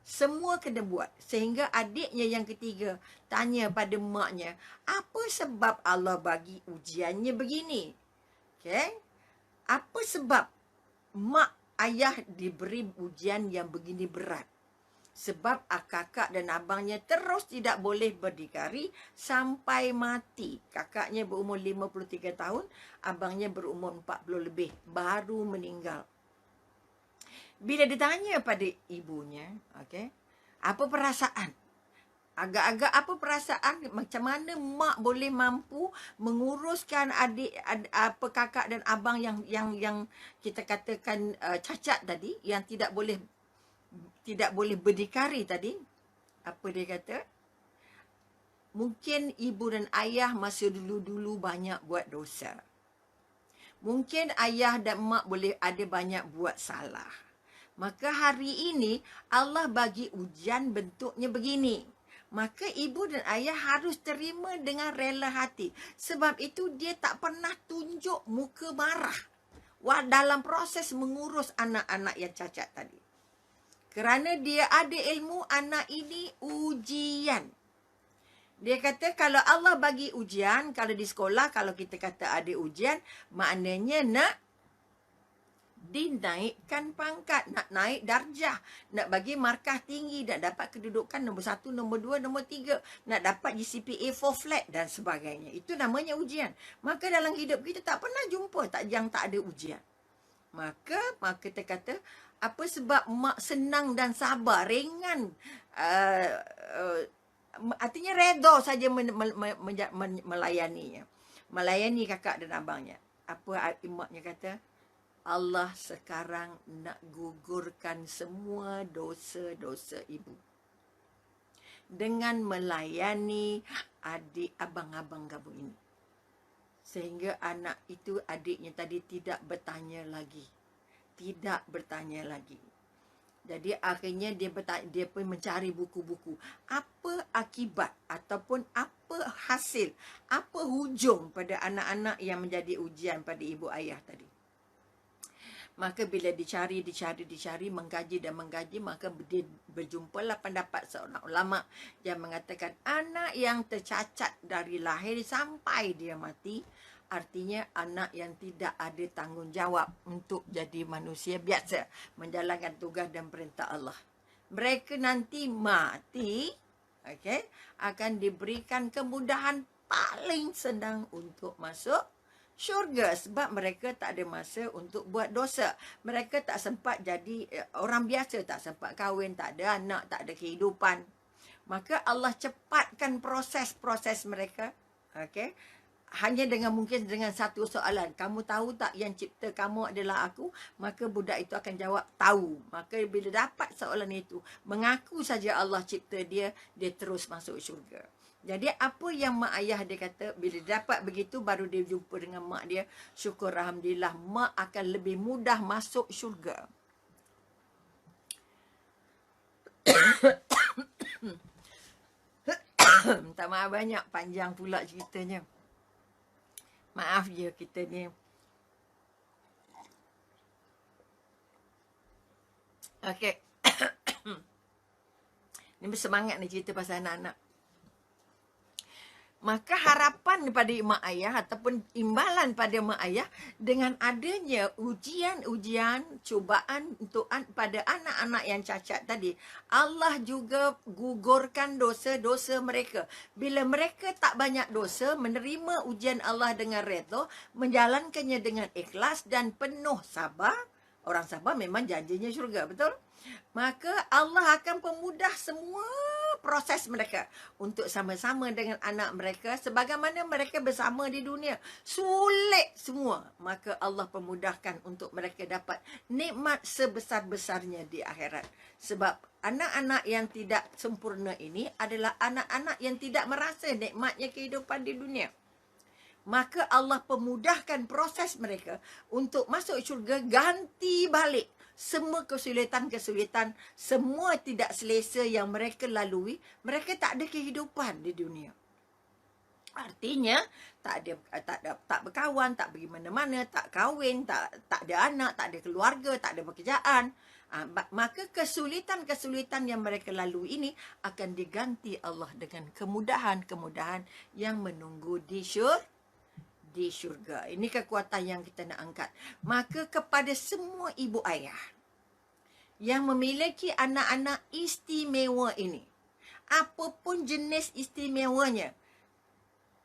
Semua kena buat. Sehingga adiknya yang ketiga tanya pada maknya, apa sebab Allah bagi ujiannya begini? Okay? Apa sebab mak ayah diberi ujian yang begini berat? Sebab kakak dan abangnya terus tidak boleh berdikari sampai mati. Kakaknya berumur 53 tahun, abangnya berumur 40 lebih, baru meninggal. Bila ditanya pada ibunya, okay, apa perasaan? Agak-agak apa perasaan? Macam mana mak boleh mampu menguruskan kakak dan abang yang kita katakan cacat tadi, yang tidak boleh berdikari tadi? Apa dia kata? Mungkin ibu dan ayah masa dulu-dulu banyak buat dosa. Mungkin ayah dan mak boleh ada banyak buat salah. Maka hari ini Allah bagi ujian bentuknya begini. Maka ibu dan ayah harus terima dengan rela hati. Sebab itu dia tak pernah tunjuk muka marah dalam proses mengurus anak-anak yang cacat tadi. Kerana dia ada ilmu anak ini ujian. Dia kata kalau Allah bagi ujian, kalau di sekolah, kalau kita kata ada ujian, maknanya nak dinaikkan pangkat, nak naik darjah, nak bagi markah tinggi, nak dapat kedudukan nombor 1, nombor 2, nombor 3, nak dapat GCPA 4 flat dan sebagainya. Itu namanya ujian. Maka dalam hidup kita tak pernah jumpa yang tak ada ujian. Maka kita kata, apa sebab mak senang dan sabar, ringan, artinya redha saja melayaninya. Melayani kakak dan abangnya. Apa maknya kata? Allah sekarang nak gugurkan semua dosa-dosa ibu dengan melayani adik abang-abang kamu ini. Sehingga anak itu, adiknya tadi tidak bertanya lagi. Tidak bertanya lagi. Jadi akhirnya dia pun mencari buku-buku. Apa akibat ataupun apa hasil, apa hujung pada anak-anak yang menjadi ujian pada ibu ayah tadi. Maka bila dicari, mengkaji dan mengkaji, maka dia berjumpalah pendapat seorang ulama yang mengatakan anak yang tercacat dari lahir sampai dia mati, artinya anak yang tidak ada tanggungjawab untuk jadi manusia biasa, menjalankan tugas dan perintah Allah. Mereka nanti mati, akan diberikan kemudahan paling senang untuk masuk syurga, sebab mereka tak ada masa untuk buat dosa. Mereka tak sempat jadi orang biasa, tak sempat kahwin, tak ada anak, tak ada kehidupan. Maka Allah cepatkan proses-proses mereka. Hanya mungkin dengan satu soalan. Kamu tahu tak yang cipta kamu adalah aku? Maka budak itu akan jawab tahu. Maka bila dapat soalan itu, mengaku saja Allah cipta dia, dia terus masuk syurga. Jadi apa yang mak ayah dia kata, bila dapat begitu baru dia jumpa dengan mak dia, syukur alhamdulillah mak akan lebih mudah masuk syurga. Minta maaf banyak, panjang pula ceritanya. Maaf je kita ni. Okey. Ni bersemangat ni cerita pasal anak-anak. Maka harapan daripada mak ayah ataupun imbalan pada mak ayah dengan adanya ujian-ujian, cubaan untuk pada anak-anak yang cacat tadi, Allah juga gugurkan dosa-dosa mereka. Bila mereka tak banyak dosa, menerima ujian Allah dengan redha, menjalankannya dengan ikhlas dan penuh sabar. Orang sabar memang janjinya syurga, betul? Maka Allah akan pemudah semua proses mereka untuk sama-sama dengan anak mereka sebagaimana mereka bersama di dunia. Sulit semua. Maka Allah pemudahkan untuk mereka dapat nikmat sebesar-besarnya di akhirat. Sebab anak-anak yang tidak sempurna ini adalah anak-anak yang tidak merasa nikmatnya kehidupan di dunia. Maka Allah pemudahkan proses mereka untuk masuk syurga, ganti balik semua kesulitan-kesulitan, semua tidak selesa yang mereka lalui. Mereka tak ada kehidupan di dunia. Artinya tak berkawan, tak pergi mana-mana, tak kahwin, tak ada anak, tak ada keluarga, tak ada pekerjaan. Maka kesulitan-kesulitan yang mereka lalui ini akan diganti Allah dengan kemudahan-kemudahan yang menunggu di syurga. Ini kekuatan yang kita nak angkat. Maka kepada semua ibu ayah yang memiliki anak-anak istimewa ini, apapun jenis istimewanya,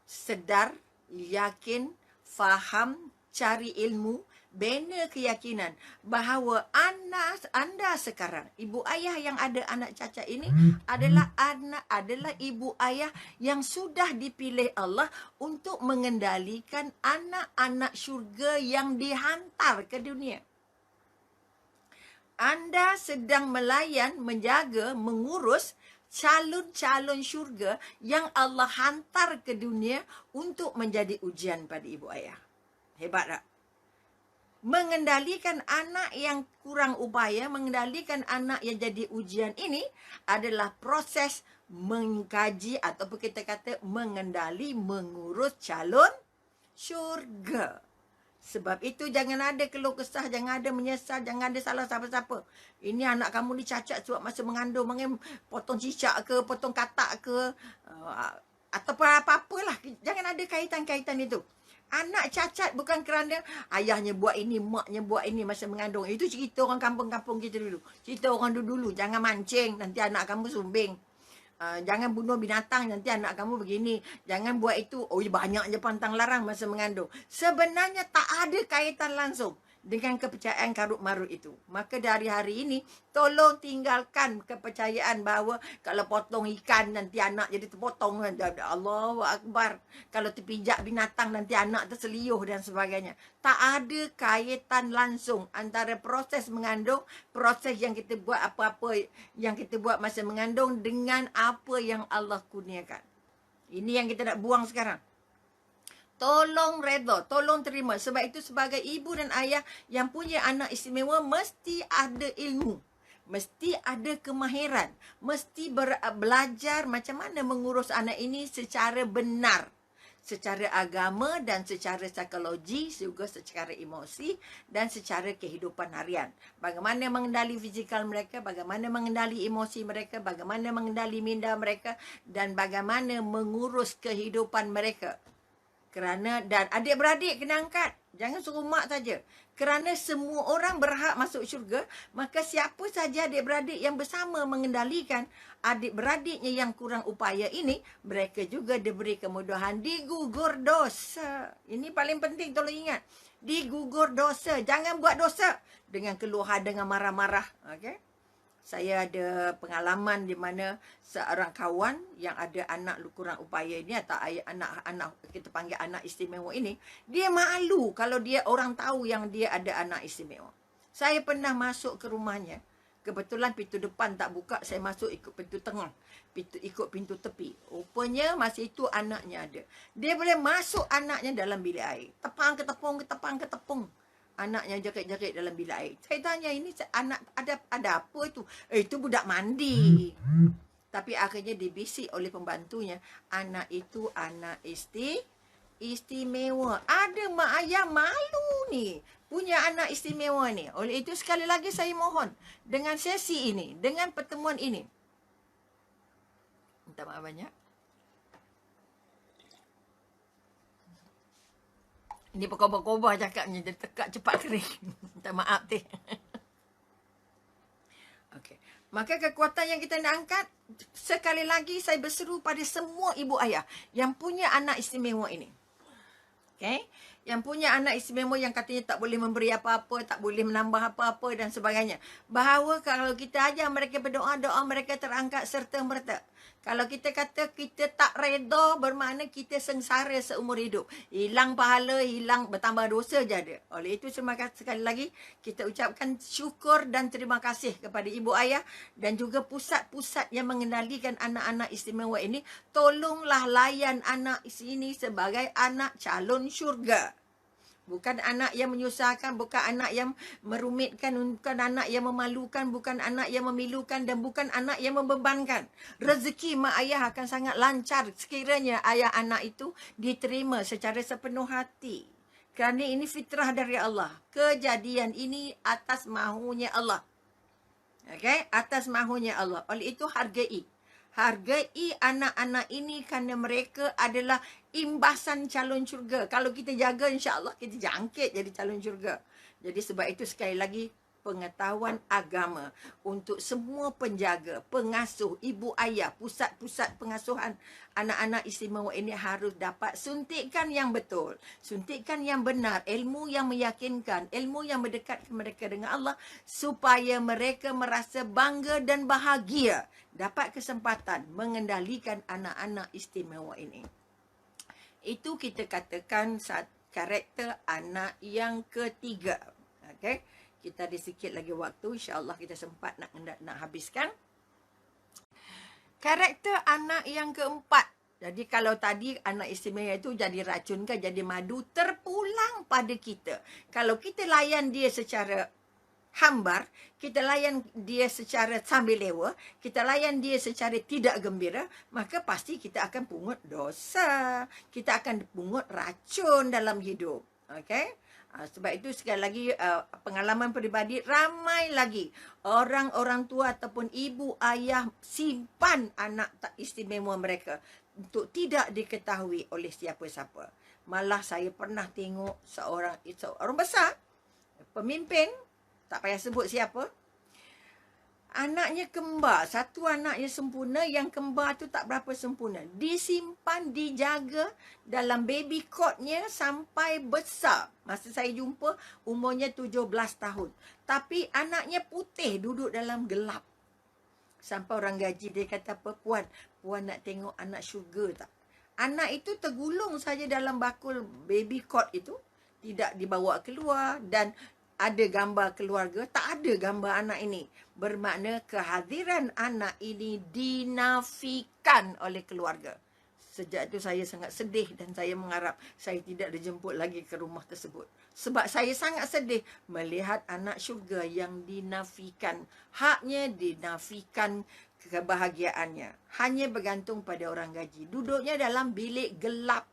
sedar, yakin, faham, cari ilmu, bina keyakinan bahawa anda sekarang, ibu ayah yang ada anak cacat ini adalah ibu ayah yang sudah dipilih Allah untuk mengendalikan anak-anak syurga yang dihantar ke dunia. Anda sedang melayan, menjaga, mengurus calon-calon syurga yang Allah hantar ke dunia untuk menjadi ujian pada ibu ayah. Hebat tak? Mengendalikan anak yang kurang upaya, mengendalikan anak yang jadi ujian ini adalah proses mengkaji ataupun kita kata mengendali, mengurus calon syurga. Sebab itu jangan ada keluh kesah, jangan ada menyesal, jangan ada salah siapa-siapa. Ini anak kamu ni cacat sebab masa mengandung, potong cicak ke, potong katak ke, ataupun apa-apalah. Jangan ada kaitan-kaitan itu. Anak cacat bukan kerana ayahnya buat ini, maknya buat ini masa mengandung. Itu cerita orang kampung-kampung kita dulu. Cerita orang dulu. Jangan mancing, nanti anak kamu sumbing. Jangan bunuh binatang, nanti anak kamu begini. Jangan buat itu. Oh, banyak je pantang larang masa mengandung. Sebenarnya tak ada kaitan langsung dengan kepercayaan karut-marut itu. Maka dari hari ini, tolong tinggalkan kepercayaan bahawa kalau potong ikan, nanti anak jadi terpotong. Allahu Akbar. Kalau terpijak binatang, nanti anak terseliuh dan sebagainya. Tak ada kaitan langsung antara proses mengandung, proses yang kita buat, apa-apa yang kita buat masa mengandung dengan apa yang Allah kurniakan. Ini yang kita nak buang sekarang. Tolong redha, tolong terima. Sebab itu sebagai ibu dan ayah yang punya anak istimewa, mesti ada ilmu. Mesti ada kemahiran. Mesti belajar macam mana mengurus anak ini secara benar. Secara agama dan secara psikologi, juga secara emosi dan secara kehidupan harian. Bagaimana mengendali fizikal mereka, bagaimana mengendali emosi mereka, bagaimana mengendali minda mereka, dan bagaimana mengurus kehidupan mereka. Kerana, dan adik-beradik kena angkat. Jangan suruh mak saja. Kerana semua orang berhak masuk syurga, maka siapa saja adik-beradik yang bersama mengendalikan adik-beradiknya yang kurang upaya ini, mereka juga diberi kemudahan digugur dosa. Ini paling penting, tolong ingat. Digugur dosa. Jangan buat dosa dengan keluhan, dengan marah-marah. Okay? Saya ada pengalaman di mana seorang kawan yang ada anak kurang upaya ini, atau anak kita panggil anak istimewa ini, dia malu kalau dia orang tahu yang dia ada anak istimewa. Saya pernah masuk ke rumahnya. Kebetulan pintu depan tak buka, saya masuk ikut pintu tengah. Ikut pintu tepi. Rupanya masa itu anaknya ada. Dia boleh masuk anaknya dalam bilik air. Tepang ke tepung, ke tepang ke tepung. Anaknya jerit-jerit dalam bilik air. Saya tanya, ini anak ada apa itu? Itu budak mandi. Tapi akhirnya dibisik oleh pembantunya, anak itu anak istimewa. Ada mak ayah malu ni punya anak istimewa ni. Oleh itu sekali lagi saya mohon, dengan sesi ini, dengan pertemuan ini, minta maaf banyak. Ini berkobar-kobar cakapnya, dia tekak cepat kering. Minta maaf teh. Okey. Maka kekuatan yang kita nak angkat, sekali lagi saya berseru pada semua ibu ayah yang punya anak istimewa ini. Okey? Yang punya anak istimewa yang katanya tak boleh memberi apa-apa, tak boleh menambah apa-apa dan sebagainya. Bahawa kalau kita ajar mereka berdoa, doa mereka terangkat serta-merta. Kalau kita kata kita tak reda, bermakna kita sengsara seumur hidup. Hilang pahala, hilang, bertambah dosa je ada. Oleh itu, terima kasih sekali lagi. Kita ucapkan syukur dan terima kasih kepada ibu ayah dan juga pusat-pusat yang mengendalikan anak-anak istimewa ini. Tolonglah layan anak ini sebagai anak calon syurga. Bukan anak yang menyusahkan, bukan anak yang merumitkan, bukan anak yang memalukan, bukan anak yang memilukan, dan bukan anak yang membebankan. Rezeki mak ayah akan sangat lancar sekiranya ayah anak itu diterima secara sepenuh hati. Kerana ini fitrah dari Allah. Kejadian ini atas mahunya Allah. Okay? Atas mahunya Allah. Oleh itu hargai. Hargai anak-anak ini kerana mereka adalah imbasan calon syurga. Kalau kita jaga, insya-Allah kita jangkit jadi calon syurga. Jadi sebab itu sekali lagi, pengetahuan agama untuk semua penjaga, pengasuh, ibu ayah, pusat-pusat pengasuhan anak-anak istimewa ini harus dapat suntikan yang betul, suntikan yang benar, ilmu yang meyakinkan, ilmu yang mendekatkan mereka dengan Allah, supaya mereka merasa bangga dan bahagia dapat kesempatan mengendalikan anak-anak istimewa ini. Itu kita katakan karakter anak yang ketiga. Okey. Kita ada sikit lagi waktu, insya-Allah kita sempat nak habiskan. Karakter anak yang keempat. Jadi kalau tadi anak istimewa itu jadi racun ke jadi madu, terpulang pada kita. Kalau kita layan dia secara hambar, kita layan dia secara sambil lewa, kita layan dia secara tidak gembira, maka pasti kita akan pungut dosa. Kita akan pungut racun dalam hidup. Okey? Sebab itu sekali lagi pengalaman peribadi, ramai lagi orang tua ataupun ibu ayah simpan anak tak istimewa mereka untuk tidak diketahui oleh siapa-siapa. Malah saya pernah tengok seorang besar, pemimpin, tak payah sebut siapa, anaknya kembar. Satu anaknya sempurna, yang kembar tu tak berapa sempurna. Disimpan, dijaga dalam baby cotnya sampai besar. Masa saya jumpa, umurnya 17 tahun. Tapi anaknya putih, duduk dalam gelap. Sampai orang gaji dia kata apa, Puan nak tengok anak syurga tak? Anak itu tergulung saja dalam bakul baby cot itu, tidak dibawa keluar, dan ada gambar keluarga, tak ada gambar anak ini. Bermakna kehadiran anak ini dinafikan oleh keluarga. Sejak itu saya sangat sedih dan saya mengharap saya tidak dijemput lagi ke rumah tersebut. Sebab saya sangat sedih melihat anak syurga yang dinafikan. Haknya dinafikan, kebahagiaannya hanya bergantung pada orang gaji. Duduknya dalam bilik gelap.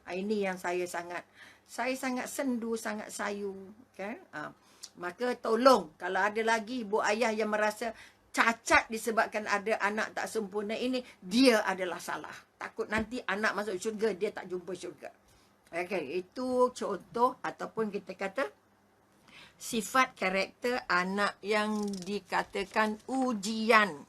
Ini yang saya sangat sendu, sangat sayu. Okay? Maka tolong, kalau ada lagi ibu ayah yang merasa cacat disebabkan ada anak tak sempurna ini, dia adalah salah. Takut nanti anak masuk syurga, dia tak jumpa syurga. Okay, itu contoh ataupun kita kata sifat karakter anak yang dikatakan ujian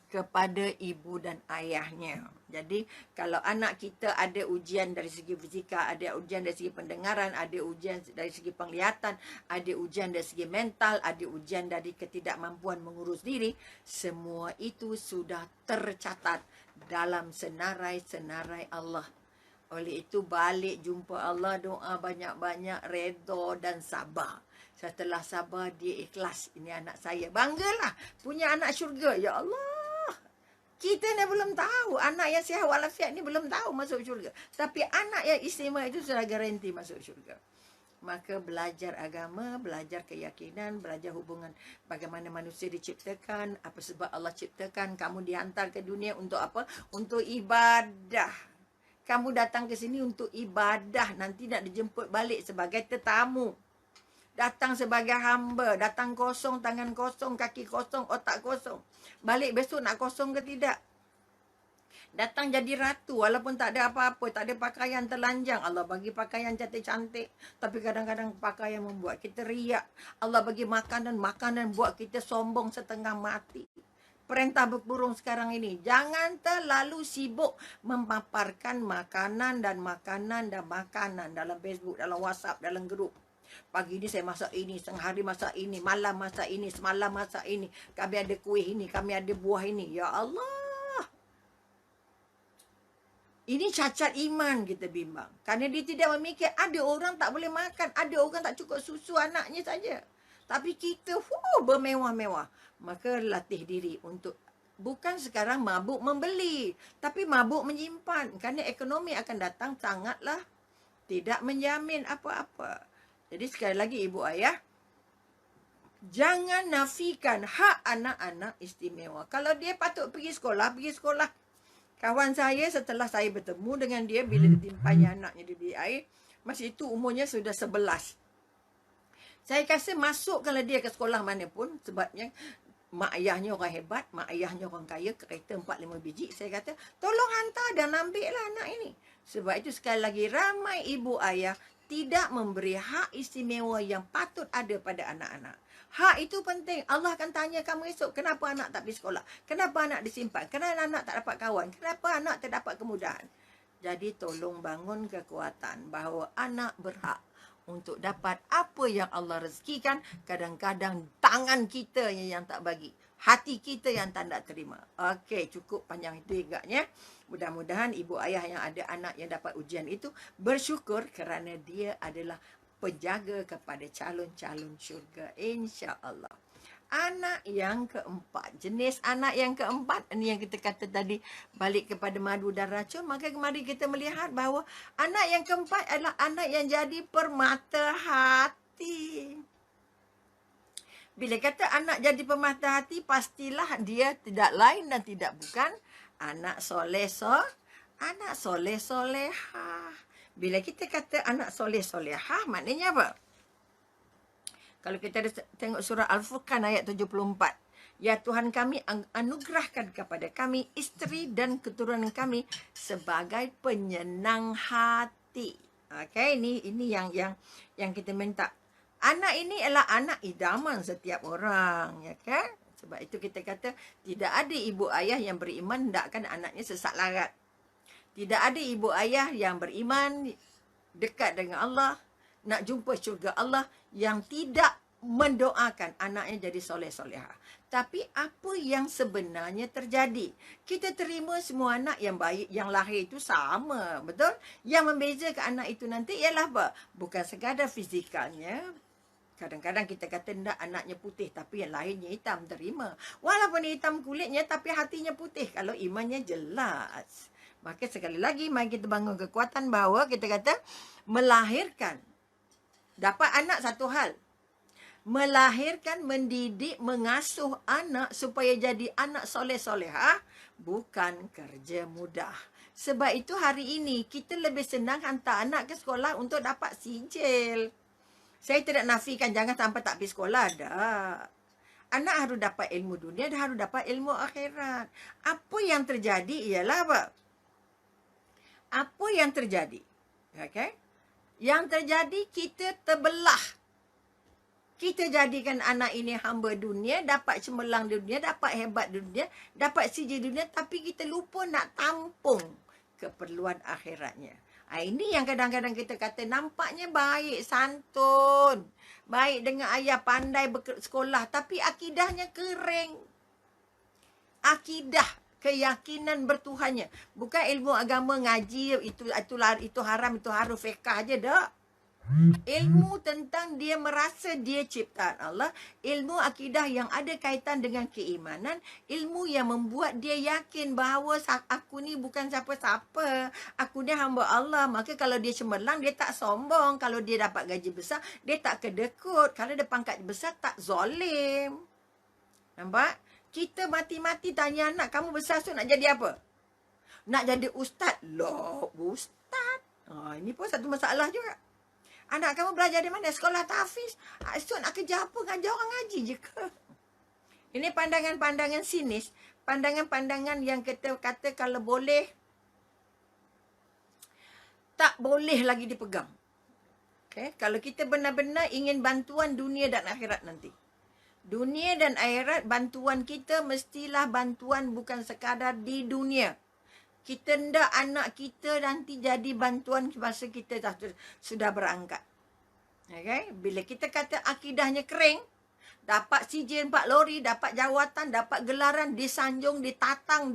kepada ibu dan ayahnya. Jadi, kalau anak kita ada ujian dari segi fizikal, ada ujian dari segi pendengaran, ada ujian dari segi penglihatan, ada ujian dari segi mental, ada ujian dari ketidakmampuan mengurus diri, semua itu sudah tercatat dalam senarai-senarai Allah. Oleh itu, balik jumpa Allah, doa banyak-banyak, redha dan sabar. Setelah sabar, dia ikhlas. Ini anak saya. Banggalah punya anak syurga. Ya Allah. Kita ni belum tahu. Anak yang sihat walafiat ni belum tahu masuk syurga. Tapi anak yang istimewa itu sudah garanti masuk syurga. Maka belajar agama, belajar keyakinan, belajar hubungan bagaimana manusia diciptakan, apa sebab Allah ciptakan. Kamu dihantar ke dunia untuk apa? Untuk ibadah. Kamu datang ke sini untuk ibadah. Nanti nak dijemput balik sebagai tetamu. Datang sebagai hamba, datang kosong, tangan kosong, kaki kosong, otak kosong. Balik besok nak kosong ke tidak? Datang jadi ratu walaupun tak ada apa-apa, tak ada pakaian telanjang. Allah bagi pakaian cantik-cantik, tapi kadang-kadang pakaian membuat kita riak. Allah bagi makanan buat kita sombong setengah mati. Perintah berkurung sekarang ini, jangan terlalu sibuk memaparkan makanan dalam Facebook, dalam WhatsApp, dalam grup. Pagi ni saya masak ini, setengah hari masak ini, malam masak ini, semalam masak ini. Kami ada kuih ini, kami ada buah ini. Ya Allah. Ini cacat iman kita bimbang. Kerana dia tidak memikir ada orang tak boleh makan, ada orang tak cukup susu anaknya saja. Tapi kita bermewah-mewah. Maka latih diri untuk bukan sekarang mabuk membeli, tapi mabuk menyimpan. Kerana ekonomi akan datang sangatlah tidak menjamin apa-apa. Jadi sekali lagi ibu ayah, jangan nafikan hak anak-anak istimewa. Kalau dia patut pergi sekolah, pergi sekolah. Kawan saya setelah saya bertemu dengan dia bila ditimpanya anaknya di bilik air, masa itu umurnya sudah 11. Saya rasa masukkanlah dia ke sekolah mana pun, sebabnya mak ayahnya orang hebat, mak ayahnya orang kaya, kereta 4-5 biji. Saya kata, tolong hantar dan ambillah anak ini. Sebab itu sekali lagi ramai ibu ayah tidak memberi hak istimewa yang patut ada pada anak-anak. Hak itu penting. Allah akan tanya kamu esok, kenapa anak tak pergi sekolah? Kenapa anak disimpan? Kenapa anak tak dapat kawan? Kenapa anak tak dapat kemudahan? Jadi tolong bangun kekuatan bahawa anak berhak untuk dapat apa yang Allah rezekikan. Kadang-kadang tangan kita yang tak bagi, hati kita yang tak nak terima. Okey, cukup panjang itu agaknya. Mudah-mudahan ibu ayah yang ada anak yang dapat ujian itu bersyukur kerana dia adalah penjaga kepada calon-calon syurga, insya-Allah. Anak yang keempat, jenis anak yang keempat, ini yang kita kata tadi, balik kepada madu dan racun. Maka mari kita melihat bahawa anak yang keempat adalah anak yang jadi permata hati. Bila kata anak jadi pemata hati, pastilah dia tidak lain dan tidak bukan anak soleh anak soleh solehah. Bila kita kata anak soleh solehah, maknanya apa? Kalau kita tengok surah Al-Furqan ayat 74. Ya Tuhan kami, anugerahkan kepada kami isteri dan keturunan kami sebagai penyenang hati. Okey, ini yang kita minta. Anak ini adalah anak idaman setiap orang, ya kan? Sebab itu kita kata tidak ada ibu ayah yang beriman hendakkan anaknya sesat larat. Tidak ada ibu ayah yang beriman dekat dengan Allah, nak jumpa syurga Allah, yang tidak mendoakan anaknya jadi soleh-solehah. Tapi apa yang sebenarnya terjadi? Kita terima semua anak yang baik, yang lahir itu sama, betul? Yang membezakan anak itu nanti ialah apa? Bukan sekadar fizikalnya. Kadang-kadang kita kata tidak anaknya putih tapi yang lahirnya hitam, terima. Walaupun hitam kulitnya tapi hatinya putih kalau imannya jelas. Maka sekali lagi mari kita bangun kekuatan bahawa kita kata melahirkan. Dapat anak satu hal. Melahirkan, mendidik, mengasuh anak supaya jadi anak soleh-solehah bukan kerja mudah. Sebab itu hari ini kita lebih senang hantar anak ke sekolah untuk dapat sijil. Saya tidak nafikan jangan sampai tak pergi sekolah. Dah. Anak harus dapat ilmu dunia dan harus dapat ilmu akhirat. Apa yang terjadi ialah apa? Apa yang terjadi? Okay? Yang terjadi kita terbelah. Kita jadikan anak ini hamba dunia, dapat cemerlang dunia, dapat hebat dunia, dapat sijil dunia, tapi kita lupa nak tampung keperluan akhiratnya. Ini yang kadang-kadang kita kata nampaknya baik, santun, baik dengan ayah, pandai sekolah, tapi akidahnya kering. Akidah, keyakinan bertuhannya. Bukan ilmu agama ngaji, itu haram, itu harus fiqah aja dah. Ilmu tentang dia merasa dia ciptaan Allah, ilmu akidah yang ada kaitan dengan keimanan, ilmu yang membuat dia yakin bahawa aku ni bukan siapa-siapa, aku ni hamba Allah. Maka kalau dia cemerlang, dia tak sombong. Kalau dia dapat gaji besar, dia tak kedekut. Kalau dia pangkat besar, tak zalim. Nampak? Kita mati-mati tanya anak, kamu besar tu nak jadi apa? Nak jadi ustaz. Loh, ustaz. Ini pun satu masalah juga. Anak kamu belajar di mana? Sekolah tahfiz. Esok nak kerja apa? Ngajar orang ngaji je ke? Ini pandangan-pandangan sinis. Pandangan-pandangan yang kita kata kalau boleh, tak boleh lagi dipegang. Okay? Kalau kita benar-benar ingin bantuan dunia dan akhirat nanti. Dunia dan akhirat, bantuan kita mestilah bantuan bukan sekadar di dunia. Kita hendak anak kita nanti jadi bantuan masa kita sudah berangkat. Okay? Bila kita kata akidahnya kering, dapat sijil 4 lori, dapat jawatan, dapat gelaran, disanjung, ditatang,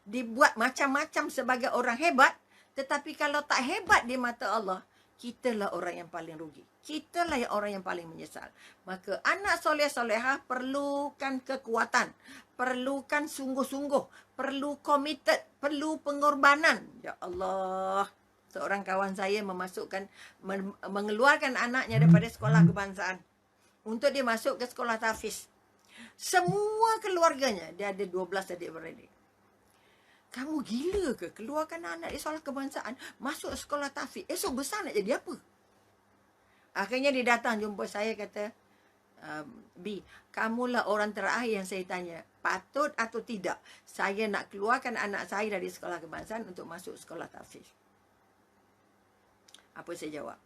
dibuat macam-macam sebagai orang hebat. Tetapi kalau tak hebat di mata Allah, kitalah orang yang paling rugi. Kitalah orang yang paling menyesal. Maka anak soleh-solehah perlukan kekuatan. Perlukan sungguh-sungguh. Perlu committed. Perlu pengorbanan. Ya Allah. Seorang kawan saya mengeluarkan anaknya daripada sekolah kebangsaan. Untuk dia masuk ke sekolah tahfiz. Semua keluarganya. Dia ada 12 adik-beradik. Kamu gila ke? Keluarkan anak di sekolah kebangsaan. Masuk sekolah tahfiz. Esok besar nak jadi apa? Akhirnya dia datang jumpa saya kata, B, kamulah orang terakhir yang saya tanya. Patut atau tidak saya nak keluarkan anak saya dari sekolah kebangsaan untuk masuk sekolah tahfiz? Apa saya jawab?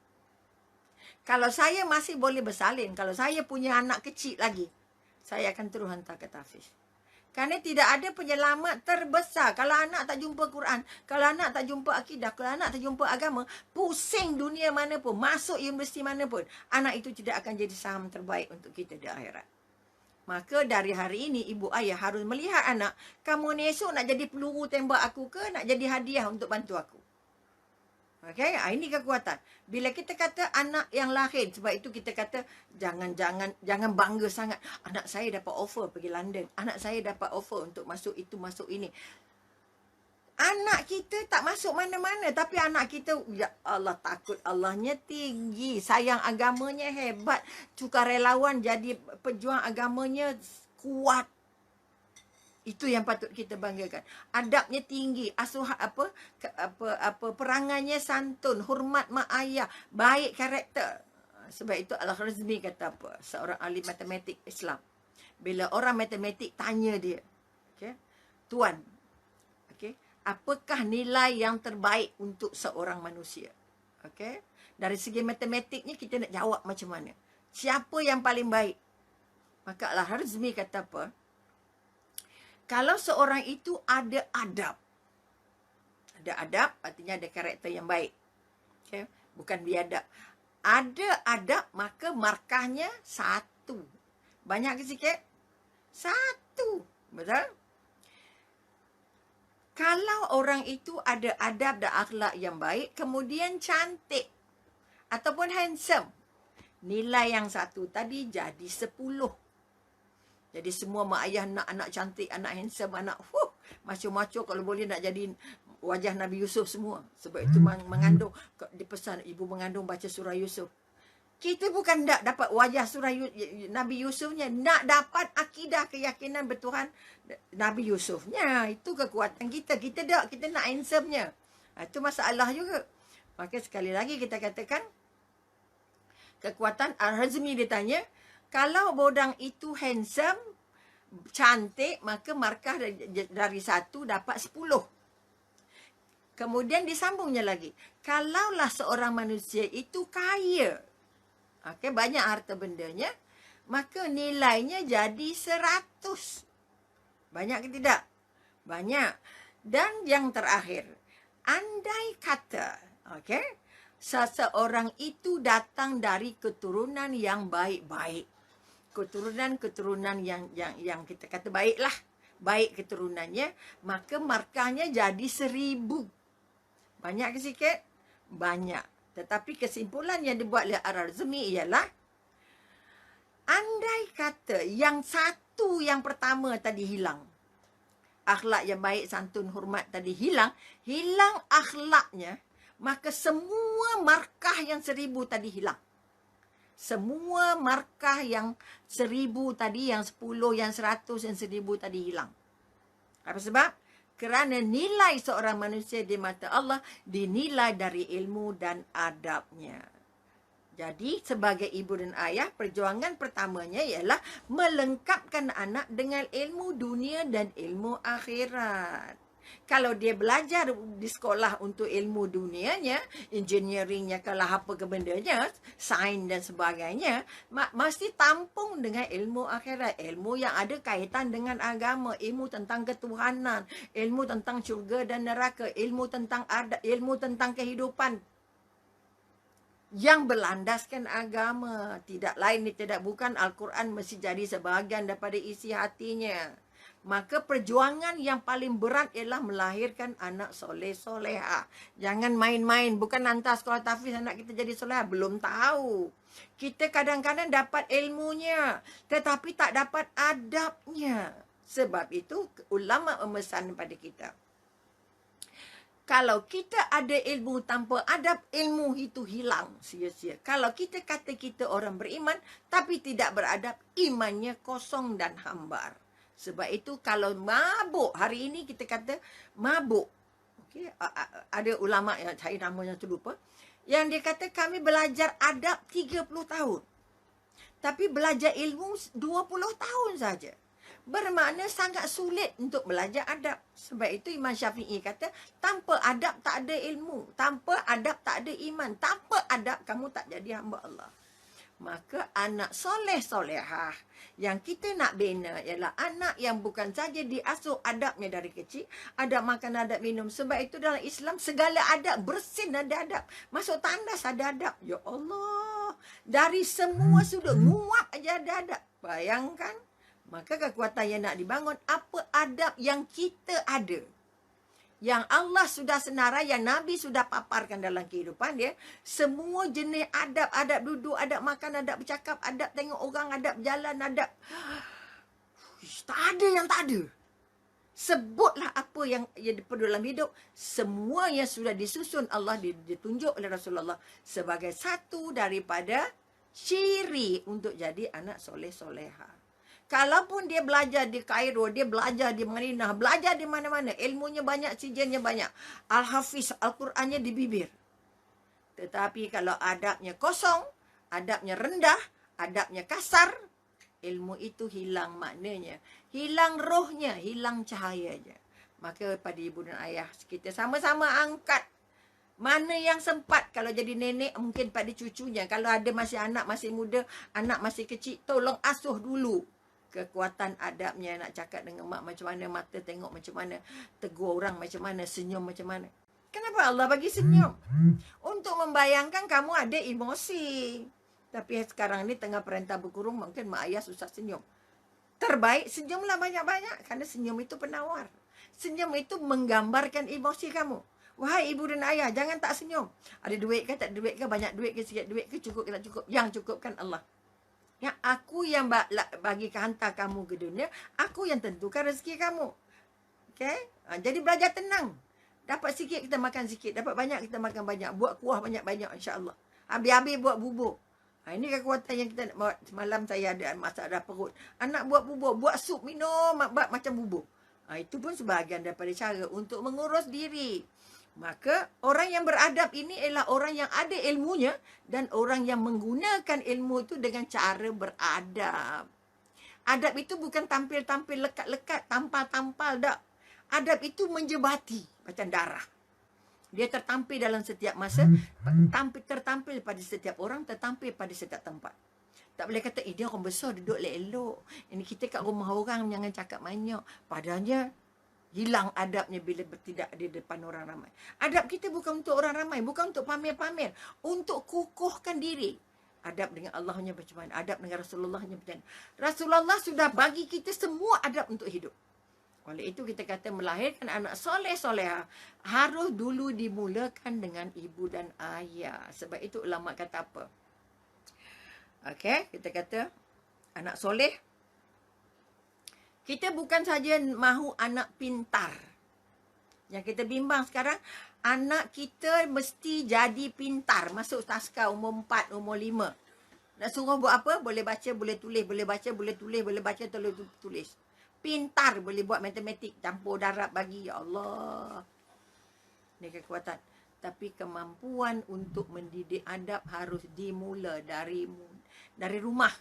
Kalau saya masih boleh bersalin, kalau saya punya anak kecil lagi, saya akan terus hantar ke tahfiz. Kerana tidak ada penyelamat terbesar. Kalau anak tak jumpa Quran, kalau anak tak jumpa akidah, kalau anak tak jumpa agama, pusing dunia mana pun, masuk universiti mana pun, anak itu tidak akan jadi saham terbaik untuk kita di akhirat. Maka dari hari ini, ibu ayah harus melihat anak, kamu ni esok nak jadi peluru tembak aku ke, nak jadi hadiah untuk bantu aku? Okay, ini kekuatan. Bila kita kata anak yang lahir, sebab itu kita kata jangan bangga sangat. Anak saya dapat offer pergi London. Anak saya dapat offer untuk masuk itu, masuk ini. Anak kita tak masuk mana-mana, tapi anak kita, ya Allah, takut Allahnya tinggi, sayang agamanya hebat, sukarelawan jadi pejuang agamanya kuat. Itu yang patut kita banggakan. Adabnya tinggi, perangannya santun, hormat mak ayah, baik karakter. Sebab itu Al-Khwarizmi kata apa? Seorang ahli matematik Islam. Bila orang matematik tanya dia, okay, tuan, okay, apakah nilai yang terbaik untuk seorang manusia? Okay? Dari segi matematiknya kita nak jawab macam mana? Siapa yang paling baik? Maka Al-Khwarizmi kata apa? Kalau seorang itu ada adab. Ada adab artinya ada karakter yang baik. Okay? Bukan biadab. Ada adab maka markahnya 1. Banyak ke sikit? 1. Betul? Kalau orang itu ada adab dan akhlak yang baik, kemudian cantik ataupun handsome, nilai yang 1 tadi jadi 10. Jadi semua mak ayah nak anak cantik, anak handsome, anak macho-macho, kalau boleh nak jadi wajah Nabi Yusuf semua. Sebab itu mengandung, dipesan ibu mengandung baca surah Yusuf. Kita bukan nak dapat wajah surah Nabi Yusufnya, nak dapat akidah keyakinan bertuhan Nabi Yusufnya. Itu kekuatan kita. Kita nak handsome-nya. Itu masalah juga. Maka sekali lagi kita katakan, kekuatan Al-Khwarizmi ditanya, kalau bodang itu handsome, cantik, maka markah dari 1 dapat 10. Kemudian disambungnya lagi, kalaulah seorang manusia itu kaya, okay, banyak harta bendanya, maka nilainya jadi 100. Banyak ke tidak? Banyak. Dan yang terakhir, andai kata, okay, seseorang itu datang dari keturunan yang baik-baik, keturunan yang kita kata baiklah, baik keturunannya, maka markahnya jadi 1000. Banyak ke sikit? Banyak. Tetapi kesimpulan yang dibuat oleh Al-Khwarizmi ialah, andai kata yang 1 yang pertama tadi hilang, akhlak yang baik, santun, hormat tadi hilang akhlaknya, maka semua markah yang 1000 tadi hilang. Semua markah yang 1000 tadi, yang 10, yang 100, yang 1000 tadi hilang. Apa sebab? Kerana nilai seorang manusia di mata Allah dinilai dari ilmu dan adabnya. Jadi sebagai ibu dan ayah, perjuangan pertamanya ialah melengkapkan anak dengan ilmu dunia dan ilmu akhirat. Kalau dia belajar di sekolah untuk ilmu dunianya, engineeringnya, kalau apa ke bendanya, sains dan sebagainya, mesti tampung dengan ilmu akhirat. Ilmu yang ada kaitan dengan agama, ilmu tentang ketuhanan, ilmu tentang syurga dan neraka, ilmu tentang adab, ilmu tentang kehidupan yang berlandaskan agama. Tidak lain, tidak bukan, Al-Quran mesti jadi sebahagian daripada isi hatinya. Maka perjuangan yang paling berat ialah melahirkan anak soleh-solehah. Jangan main-main. Bukan hantar sekolah tahfiz anak kita jadi solehah. Belum tahu. Kita kadang-kadang dapat ilmunya, tetapi tak dapat adabnya. Sebab itu ulama memesan pada kita, kalau kita ada ilmu tanpa adab, ilmu itu hilang sia-sia. Kalau kita kata kita orang beriman, tapi tidak beradab, imannya kosong dan hambar. Sebab itu kalau mabuk, hari ini kita kata mabuk. Okay? Ada ulama yang saya namanya terlupa, yang dia kata kami belajar adab 30 tahun. Tapi belajar ilmu 20 tahun saja. Bermakna sangat sulit untuk belajar adab. Sebab itu Imam Syafi'i kata, tanpa adab tak ada ilmu. Tanpa adab tak ada iman. Tanpa adab kamu tak jadi hamba Allah. Maka anak soleh-solehah yang kita nak bina ialah anak yang bukan saja diasuh adabnya dari kecil, adab makan, adab minum. Sebab itu dalam Islam segala adab, bersin ada adab, masuk tandas ada adab. Ya Allah, dari semua sudut nguap aja ada adab. Bayangkan, maka kekuatan yang nak dibangun, apa adab yang kita ada, yang Allah sudah senarai, yang Nabi sudah paparkan dalam kehidupan dia. Semua jenis adab, adab duduk, adab makan, adab bercakap, adab tengok orang, adab jalan, adab, tak ada yang tak ada. Sebutlah apa yang perlu dalam hidup. Semua yang sudah disusun Allah, ditunjuk oleh Rasulullah sebagai satu daripada ciri untuk jadi anak soleh-soleha. Kalaupun dia belajar di Kairo, dia belajar di Madinah, belajar di mana-mana, ilmunya banyak, sijennya banyak, Al-Hafiz, Al-Qurannya di bibir. Tetapi kalau adabnya kosong, adabnya rendah, adabnya kasar, ilmu itu hilang maknanya, hilang rohnya, hilang cahayanya. Maka pada ibu dan ayah, kita sama-sama angkat mana yang sempat. Kalau jadi nenek, mungkin pada cucunya. Kalau ada masih anak, masih muda, anak masih kecil, tolong asuh dulu kekuatan adabnya. Nak cakap dengan mak macam mana, mata tengok macam mana, tegur orang macam mana, senyum macam mana. Kenapa Allah bagi senyum? Untuk membayangkan kamu ada emosi. Tapi sekarang ni tengah perintah berkurung, mungkin mak ayah susah senyum. Terbaik senyumlah banyak-banyak, kerana senyum itu penawar. Senyum itu menggambarkan emosi kamu. Wahai ibu dan ayah, jangan tak senyum. Ada duit ke, tak ada duit ke, banyak duit ke, sikit duit ke, cukup ke, tak cukup. Yang cukupkan Allah. Yang aku yang bagi hantar kamu ke dunia, aku yang tentukan rezeki kamu. Okay? Jadi belajar tenang. Dapat sikit kita makan sikit, dapat banyak kita makan banyak. Buat kuah banyak-banyak, insya-Allah. Habis-habis buat bubur. Ini kekuatan yang kita nak buat. Semalam saya ada masalah perut. Anak buat bubur, buat sup minum macam bubur. Itu pun sebahagian daripada cara untuk mengurus diri. Maka orang yang beradab ini ialah orang yang ada ilmunya dan orang yang menggunakan ilmu itu dengan cara beradab. Adab itu bukan tampil-tampil lekat-lekat, tampal-tampal tak. Adab itu menjebati macam darah. Dia tertampil dalam setiap masa, tertampil pada setiap orang, tertampil pada setiap tempat. Tak boleh kata, dia orang besar duduk elok. Ini kita kat rumah orang, jangan cakap banyak. Padahalnya, hilang adabnya bila bertindak di depan orang ramai. Adab kita bukan untuk orang ramai, bukan untuk pamer-pamer. Untuk kukuhkan diri. Adab dengan Allahnya macam mana? Adab dengan Rasulullahnya macam mana? Rasulullah sudah bagi kita semua adab untuk hidup. Oleh itu kita kata melahirkan anak soleh-soleha harus dulu dimulakan dengan ibu dan ayah. Sebab itu ulama kata apa? Okey, kita kata anak soleh. Kita bukan saja mahu anak pintar. Yang kita bimbang sekarang, anak kita mesti jadi pintar. Masuk taska umur 4, umur 5. Nak suruh buat apa? Boleh baca, boleh tulis. Boleh baca, boleh tulis. Boleh baca, boleh tulis. Pintar, boleh buat matematik, campur darab bagi. Ya Allah. Ini kekuatan. Tapi kemampuan untuk mendidik adab harus dimula dari rumah.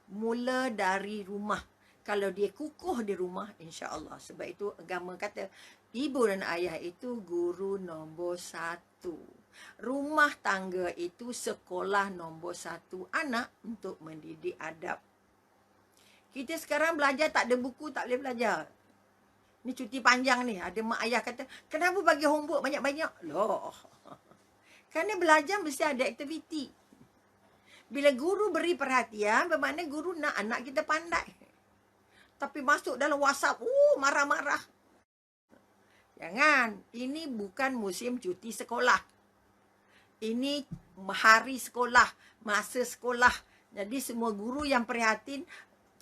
Mula dari rumah. Kalau dia kukuh di rumah, insya-Allah. Sebab itu agama kata, ibu dan ayah itu guru nombor 1. Rumah tangga itu sekolah nombor 1 anak untuk mendidik adab. Kita sekarang belajar tak ada buku, tak boleh belajar. Ni cuti panjang ni. Ada mak ayah kata, kenapa bagi homework banyak-banyak? Loh. Kerana belajar mesti ada aktiviti. Bila guru beri perhatian, bermakna guru nak anak kita pandai. Tapi masuk dalam WhatsApp, marah-marah. Jangan. Ini bukan musim cuti sekolah. Ini hari sekolah, masa sekolah. Jadi semua guru yang prihatin,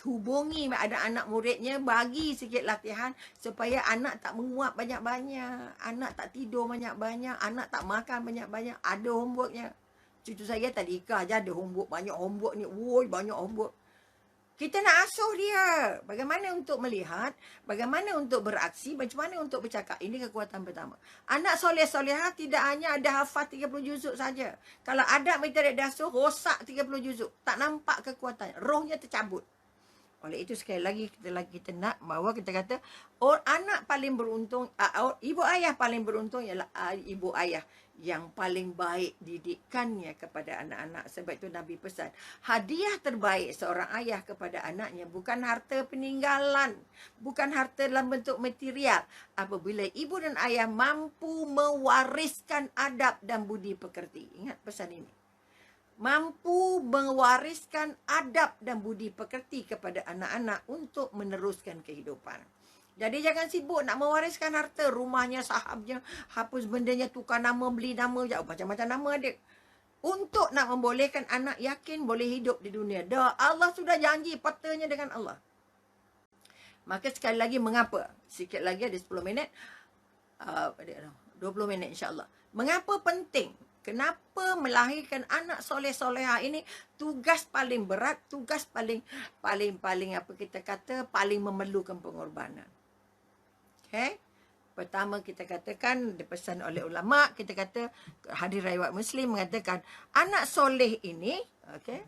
hubungi ada anak muridnya, bagi sikit latihan supaya anak tak menguap banyak-banyak, anak tak tidur banyak-banyak, anak tak makan banyak-banyak, ada homeworknya. Cucu saya tadi aja ada homework, banyak homework ni, banyak homework. Kita nak asuh dia. Bagaimana untuk melihat, bagaimana untuk beraksi, macam mana untuk bercakap. Ini kekuatan pertama. Anak soleh-solehah tidak hanya ada hafal 30 juzuk saja. Kalau adab kita ada asuh, rosak 30 juzuk. Tak nampak kekuatan. Rohnya tercabut. Oleh itu sekali lagi kita nak bahawa kita kata anak paling beruntung, ibu ayah paling beruntung ialah ibu ayah yang paling baik didikannya kepada anak-anak. Sebab itu Nabi pesan, hadiah terbaik seorang ayah kepada anaknya bukan harta peninggalan, bukan harta dalam bentuk material. Apabila ibu dan ayah mampu mewariskan adab dan budi pekerti. Ingat pesan ini. Mampu mewariskan adab dan budi pekerti kepada anak-anak untuk meneruskan kehidupan. Jadi jangan sibuk nak mewariskan harta, rumahnya, sahabnya, hapus bendanya, tukar nama, beli nama, macam-macam nama ada. Untuk nak membolehkan anak yakin boleh hidup di dunia. Dah Allah sudah janji patanya dengan Allah. Maka sekali lagi mengapa? Sikit lagi ada 10 minit. 20 minit insyaAllah. Mengapa penting? Kenapa melahirkan anak soleh-soleha ini tugas paling berat, tugas paling apa kita kata, paling memerlukan pengorbanan. Okay? Pertama kita katakan, dipesan oleh ulama, kita kata hadis riwayat Muslim mengatakan anak soleh ini, okay?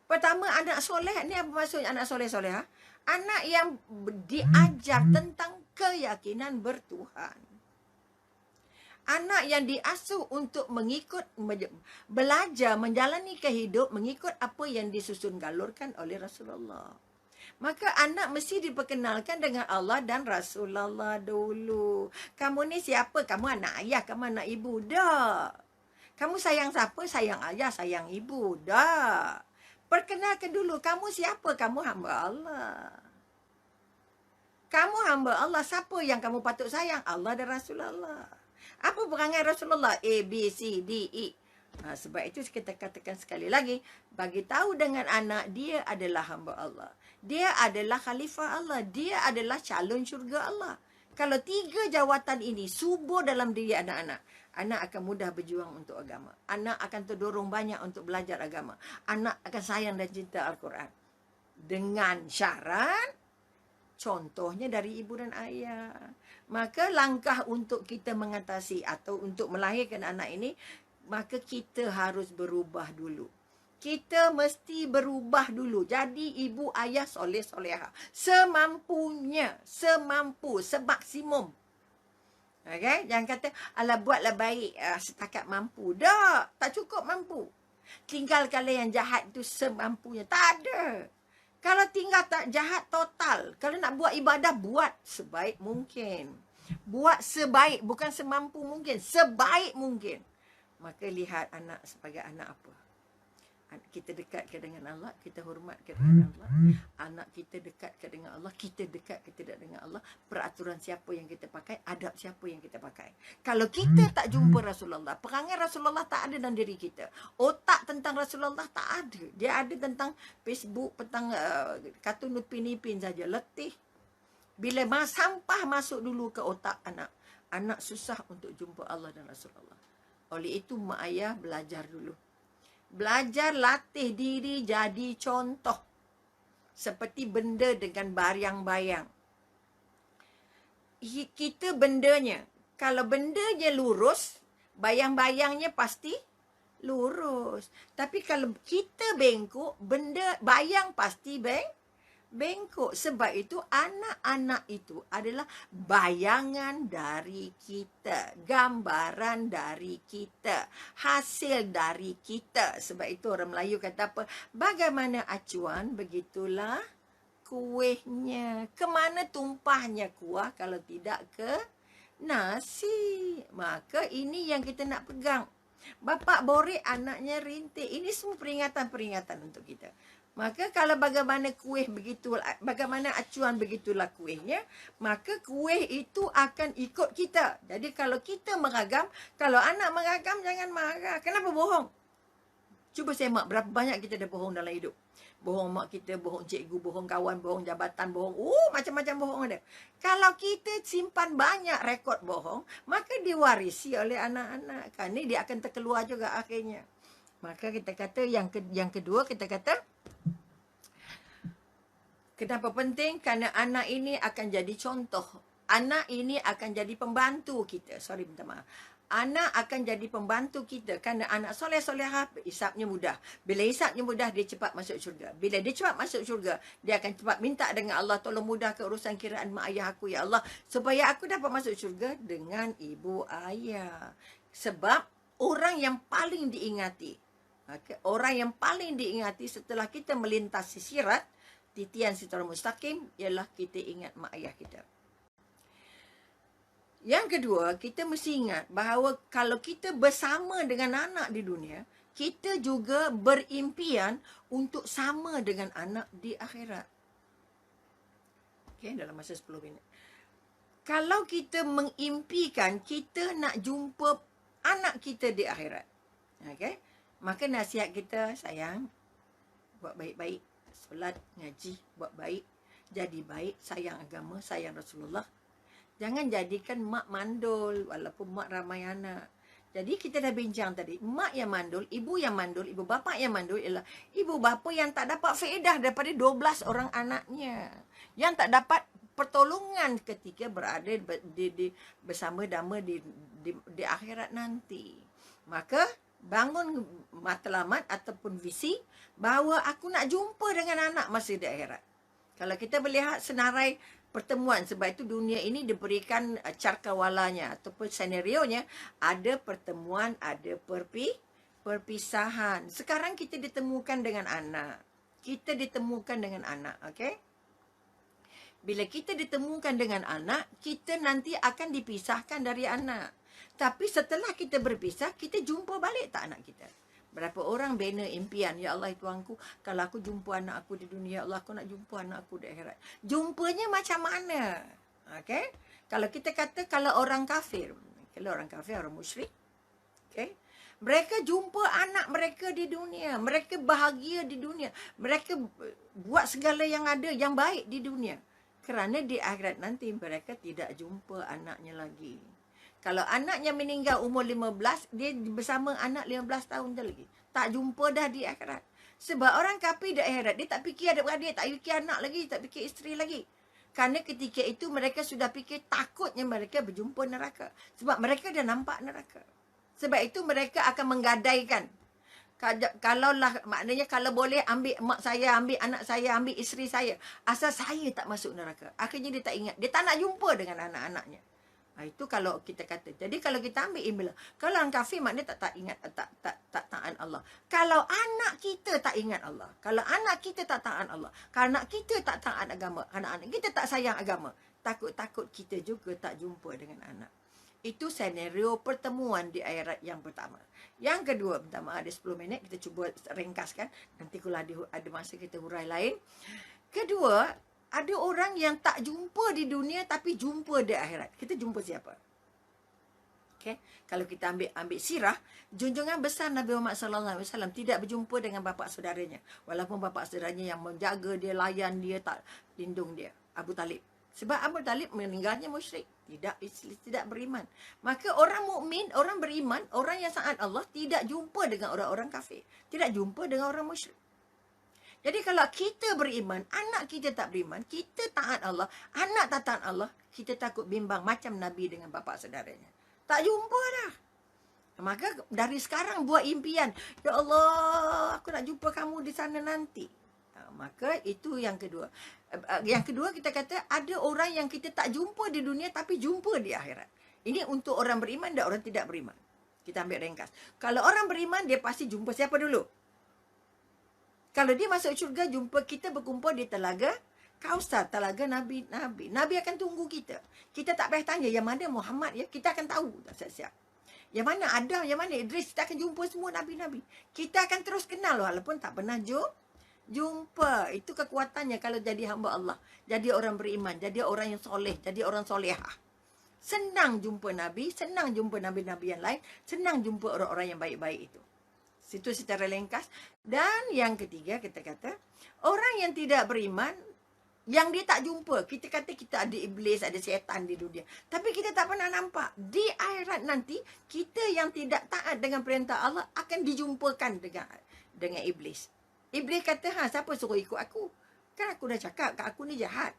Pertama, anak soleh ni apa maksudnya anak soleh-soleha? Anak yang diajar tentang keyakinan bertuhan. Anak yang diasuh untuk belajar menjalani kehidupan mengikut apa yang disusun galurkan oleh Rasulullah. Maka anak mesti diperkenalkan dengan Allah dan Rasulullah dulu. Kamu ni siapa? Kamu anak ayah, kamu anak ibu. Dah. Kamu sayang siapa? Sayang ayah, sayang ibu. Dah. Perkenalkan dulu, kamu siapa? Kamu hamba Allah. Kamu hamba Allah. Siapa yang kamu patut sayang? Allah dan Rasulullah. Apa perangai Rasulullah? A, B, C, D, E. Sebab itu kita katakan sekali lagi, bagi tahu dengan anak, dia adalah hamba Allah. Dia adalah khalifah Allah. Dia adalah calon syurga Allah. Kalau 3 jawatan ini subur dalam diri anak-anak, anak akan mudah berjuang untuk agama. Anak akan terdorong banyak untuk belajar agama. Anak akan sayang dan cinta Al-Quran. Dengan syarat, contohnya dari ibu dan ayah. Maka langkah untuk kita mengatasi atau untuk melahirkan anak ini, maka kita harus berubah dulu. Kita mesti berubah dulu. Jadi ibu ayah soleh-soleha. Semampunya, semaksimum. Okay? Jangan kata, alah buatlah baik setakat mampu. Tak cukup mampu. Tinggalkanlah yang jahat itu semampunya. Tak ada. Kalau tinggal tak jahat total. Kalau nak buat ibadah, buat sebaik mungkin. Buat sebaik, bukan semampu mungkin. Sebaik mungkin. Maka lihat anak sebagai anak apa. Kita dekat ke dengan Allah, kita hormat ke dengan Allah. Anak kita dekat ke dengan Allah, kita dekat ke tidak dengan Allah. Peraturan siapa yang kita pakai, adab siapa yang kita pakai. Kalau kita tak jumpa Rasulullah, perangai Rasulullah tak ada dalam diri kita. Otak tentang Rasulullah tak ada. Dia ada tentang Facebook, tentang kartun Upin Ipin saja. Letih. Bila sampah masuk dulu ke otak anak, anak susah untuk jumpa Allah dan Rasulullah. Oleh itu, mak ayah belajar dulu. Belajar latih diri jadi contoh. Seperti benda dengan bayang-bayang. Kita bendanya. Kalau bendanya lurus, bayang-bayangnya pasti lurus. Tapi kalau kita bengkok, bayang pasti bengkok. Sebab itu anak-anak itu adalah bayangan dari kita, gambaran dari kita, hasil dari kita. Sebab itu orang Melayu kata apa? Bagaimana acuan, begitulah kuihnya. Kemana tumpahnya kuah kalau tidak ke nasi? Maka ini yang kita nak pegang. Bapak borek, anaknya rintik. Ini semua peringatan-peringatan untuk kita. Maka kalau bagaimana kuih begitulah, bagaimana acuan begitulah kuihnya, maka kuih itu akan ikut kita. Jadi kalau kita meragam, kalau anak meragam jangan marah. Kenapa bohong? Cuba semak berapa banyak kita dah bohong dalam hidup. Bohong mak kita, bohong cikgu, bohong kawan, bohong jabatan, bohong. Macam-macam bohong ada. Kalau kita simpan banyak rekod bohong, maka diwarisi oleh anak-anak. Kan ni dia akan terkeluar juga akhirnya. Maka kita kata yang kedua kita kata, kenapa penting? Kerana anak ini akan jadi contoh. Anak ini akan jadi pembantu kita. Minta maaf. Anak akan jadi pembantu kita. Kerana anak soleh-solehah, hisapnya mudah. Bila hisapnya mudah, dia cepat masuk syurga. Bila dia cepat masuk syurga, dia akan cepat minta dengan Allah, tolong mudahkan urusan kiraan mak ayah aku, ya Allah. Supaya aku dapat masuk syurga dengan ibu ayah. Sebab orang yang paling diingati, orang yang paling diingati setelah kita melintasi sirat, titian siratal mustaqim, ialah kita ingat mak ayah kita. Yang kedua, kita mesti ingat bahawa kalau kita bersama dengan anak di dunia, kita juga berimpian untuk sama dengan anak di akhirat. Okay, dalam masa 10 minit. Kalau kita mengimpikan kita nak jumpa anak kita di akhirat, okay, maka nasihat kita, sayang, buat baik-baik. Solat, ngaji, buat baik. Jadi baik, sayang agama, sayang Rasulullah. Jangan jadikan mak mandul walaupun mak ramai anak. Jadi kita dah bincang tadi, mak yang mandul, ibu bapa yang mandul ialah ibu bapa yang tak dapat faedah daripada 12 orang anaknya. Yang tak dapat pertolongan ketika berada bersama dama di akhirat nanti. Maka bangun matlamat ataupun visi bahawa aku nak jumpa dengan anak masa di akhirat. Kalau kita melihat senarai pertemuan, sebab itu dunia ini diberikan carkawalanya ataupun senarionya, ada pertemuan, ada perpisahan. Sekarang kita ditemukan dengan anak. Okey? Bila kita ditemukan dengan anak, kita nanti akan dipisahkan dari anak. Tapi setelah kita berpisah, kita jumpa balik tak anak kita? Berapa orang bina impian, ya Allah Tuanku, kalau aku jumpa anak aku di dunia, ya Allah aku nak jumpa anak aku di akhirat. Jumpanya macam mana? Okey? Kalau kita kata kalau orang kafir, orang musyrik, okey? Mereka jumpa anak mereka di dunia, mereka bahagia di dunia, mereka buat segala yang ada yang baik di dunia. Kerana di akhirat nanti mereka tidak jumpa anaknya lagi. Kalau anaknya meninggal umur 15, dia bersama anak 15 tahun dah lagi. Tak jumpa dah di akhirat. Sebab orang kafir di akhirat, dia tak fikir adik-beradik, tak fikir anak lagi, tak fikir isteri lagi. Kerana ketika itu mereka sudah fikir takutnya mereka berjumpa neraka. Sebab mereka dah nampak neraka. Sebab itu mereka akan menggadaikan. Kalaulah, maknanya kalau boleh ambil mak saya, ambil anak saya, ambil isteri saya. Asal saya tak masuk neraka. Akhirnya dia tak ingat. Dia tak nak jumpa dengan anak-anaknya. Itu kalau kita kata. Jadi kalau kita ambil imbilah, kalau orang kafir maknanya tak ingat, tak taat Allah. Kalau anak kita tak ingat Allah, kalau anak kita tak taat Allah, kalau anak kita tak taat agama, anak-anak kita tak sayang agama, takut-takut kita juga tak jumpa dengan anak. Itu senario pertemuan di akhirat yang pertama. Yang kedua, pertama ada 10 minit, kita cuba ringkaskan. Nanti kalau ada masa kita hurai lain. Kedua, ada orang yang tak jumpa di dunia tapi jumpa di akhirat. Kita jumpa siapa? Okay? Kalau kita ambil sirah, junjungan besar Nabi Muhammad SAW tidak berjumpa dengan bapa saudaranya. Walaupun bapa saudaranya yang menjaga dia, layan dia, tak lindung dia. Abu Talib. Sebab Abu Talib meninggalnya musyrik. Tidak beriman. Maka orang mukmin, orang beriman, orang yang taat Allah tidak jumpa dengan orang-orang kafir. Tidak jumpa dengan orang musyrik. Jadi kalau kita beriman, anak kita tak beriman, kita taat Allah, anak tak taat Allah, kita takut bimbang macam Nabi dengan bapa saudaranya. Tak jumpa dah. Maka dari sekarang buat impian, ya Allah, aku nak jumpa kamu di sana nanti. Maka itu yang kedua. Yang kedua kita kata ada orang yang kita tak jumpa di dunia tapi jumpa di akhirat. Ini untuk orang beriman dan orang tidak beriman. Kita ambil ringkas. Kalau orang beriman, dia pasti jumpa siapa dulu? Kalau dia masuk syurga, jumpa kita berkumpul di telaga Kausar, telaga Nabi. Nabi akan tunggu kita. Kita tak payah tanya yang mana Muhammad ya, kita akan tahu dah siap-siap. Yang mana Adam, yang mana Idris, kita akan jumpa semua Nabi-Nabi. Kita akan terus kenal walaupun tak pernah jumpa. Itu kekuatannya kalau jadi hamba Allah. Jadi orang beriman, jadi orang yang soleh, jadi orang solehah. Senang jumpa Nabi, senang jumpa Nabi-Nabi yang lain, senang jumpa orang-orang yang baik-baik itu. Situ secara ringkas. Dan yang ketiga kita kata, orang yang tidak beriman, yang dia tak jumpa. Kita kata kita ada iblis, ada syaitan di dunia. Tapi kita tak pernah nampak. Di akhirat nanti, kita yang tidak taat dengan perintah Allah akan dijumpakan dengan iblis. Iblis kata, siapa suruh ikut aku? Kan aku dah cakap, kat aku ni jahat.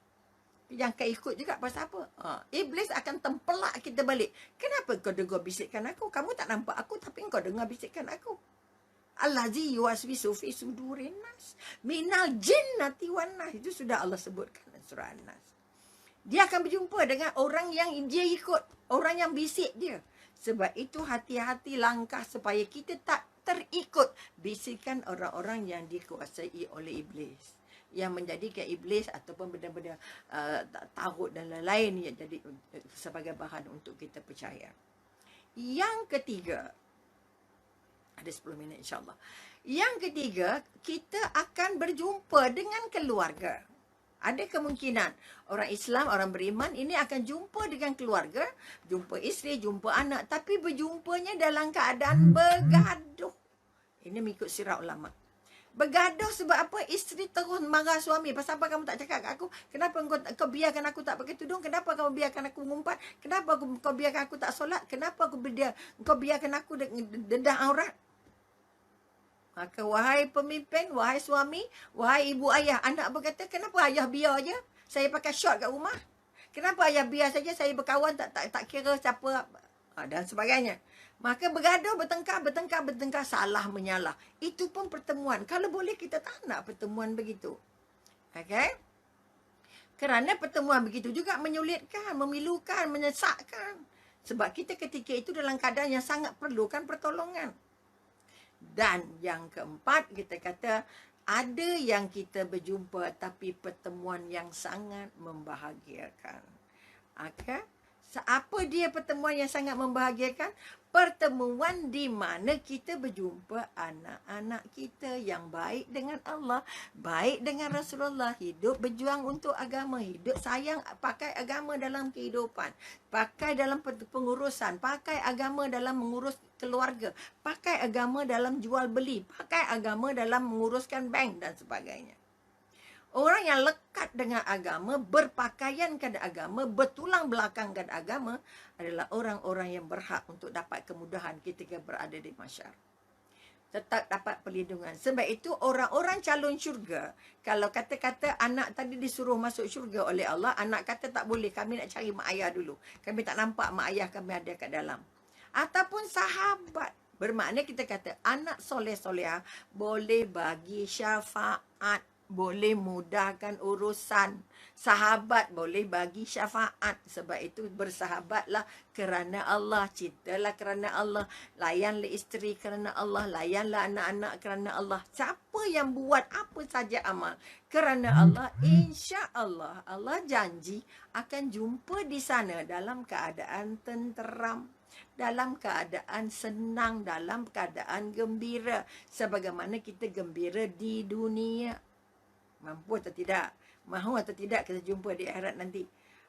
Yang kau ikut juga pasal apa? Iblis akan tempelak kita balik. Kenapa kau dengar bisikan aku? Kamu tak nampak aku, tapi kau dengar bisikan aku. Allazi yuwaswisu fi sudurin nas minal jinnati wan nas. Itu sudah Allah sebutkan dalam surah An-Nas. Dia akan berjumpa dengan orang yang dia ikut, orang yang bisik dia. Sebab itu hati-hati langkah supaya kita tak terikut bisikan orang-orang yang dikuasai oleh iblis, yang menjadikan iblis ataupun benda-benda tagut dan lain-lain yang jadi sebagai bahan untuk kita percaya. Yang ketiga, ada 10 minit insyaAllah. Yang ketiga, kita akan berjumpa dengan keluarga. Ada kemungkinan orang Islam, orang beriman ini akan jumpa dengan keluarga, jumpa isteri, jumpa anak, tapi berjumpanya dalam keadaan bergaduh. Ini mengikut sirah ulama. Bergaduh sebab apa? Isteri terus marah suami. Pasal apa kamu tak cakap kat aku? Kenapa kau biarkan aku tak pakai tudung? Kenapa kau biarkan aku mengumpat? Kenapa kau biarkan aku tak solat? Kenapa kau biarkan aku dedah aurat? Maka wahai pemimpin, wahai suami, wahai ibu ayah, anak berkata, kenapa ayah biar je? Saya pakai short kat rumah. Kenapa ayah biar saja saya berkawan tak kira siapa dan sebagainya. Maka bergaduh, bertengkar, salah menyalah. Itu pun pertemuan. Kalau boleh kita tak nak pertemuan begitu. Okey? Kerana pertemuan begitu juga menyulitkan, memilukan, menyesakkan. Sebab kita ketika itu dalam keadaan yang sangat perlukan pertolongan. Dan yang keempat, kita kata ada yang kita berjumpa tapi pertemuan yang sangat membahagiakan. Okey? Apa dia pertemuan yang sangat membahagiakan? Pertemuan di mana kita berjumpa anak-anak kita yang baik dengan Allah, baik dengan Rasulullah, hidup berjuang untuk agama, hidup sayang pakai agama dalam kehidupan, pakai dalam pengurusan, pakai agama dalam mengurus keluarga, pakai agama dalam jual beli, pakai agama dalam menguruskan bank dan sebagainya. Orang yang lekat dengan agama, berpakaian kepada agama, bertulang belakangkan agama adalah orang-orang yang berhak untuk dapat kemudahan ketika berada di mahsyar. Tetap dapat perlindungan. Sebab itu orang-orang calon syurga, kalau kata-kata anak tadi disuruh masuk syurga oleh Allah, anak kata tak boleh, kami nak cari mak ayah dulu. Kami tak nampak mak ayah kami ada kat dalam. Ataupun sahabat. Bermakna kita kata anak soleh-solehah boleh bagi syafaat, boleh mudahkan urusan. Sahabat boleh bagi syafaat. Sebab itu bersahabatlah kerana Allah. Cintalah kerana Allah. Layanlah isteri kerana Allah. Layanlah anak-anak kerana Allah. Siapa yang buat apa saja amal kerana Allah, insya Allah, Allah janji akan jumpa di sana dalam keadaan tenteram, dalam keadaan senang, dalam keadaan gembira. Sebagaimana kita gembira di dunia. Mampu atau tidak? Mahu atau tidak kita jumpa di akhirat nanti.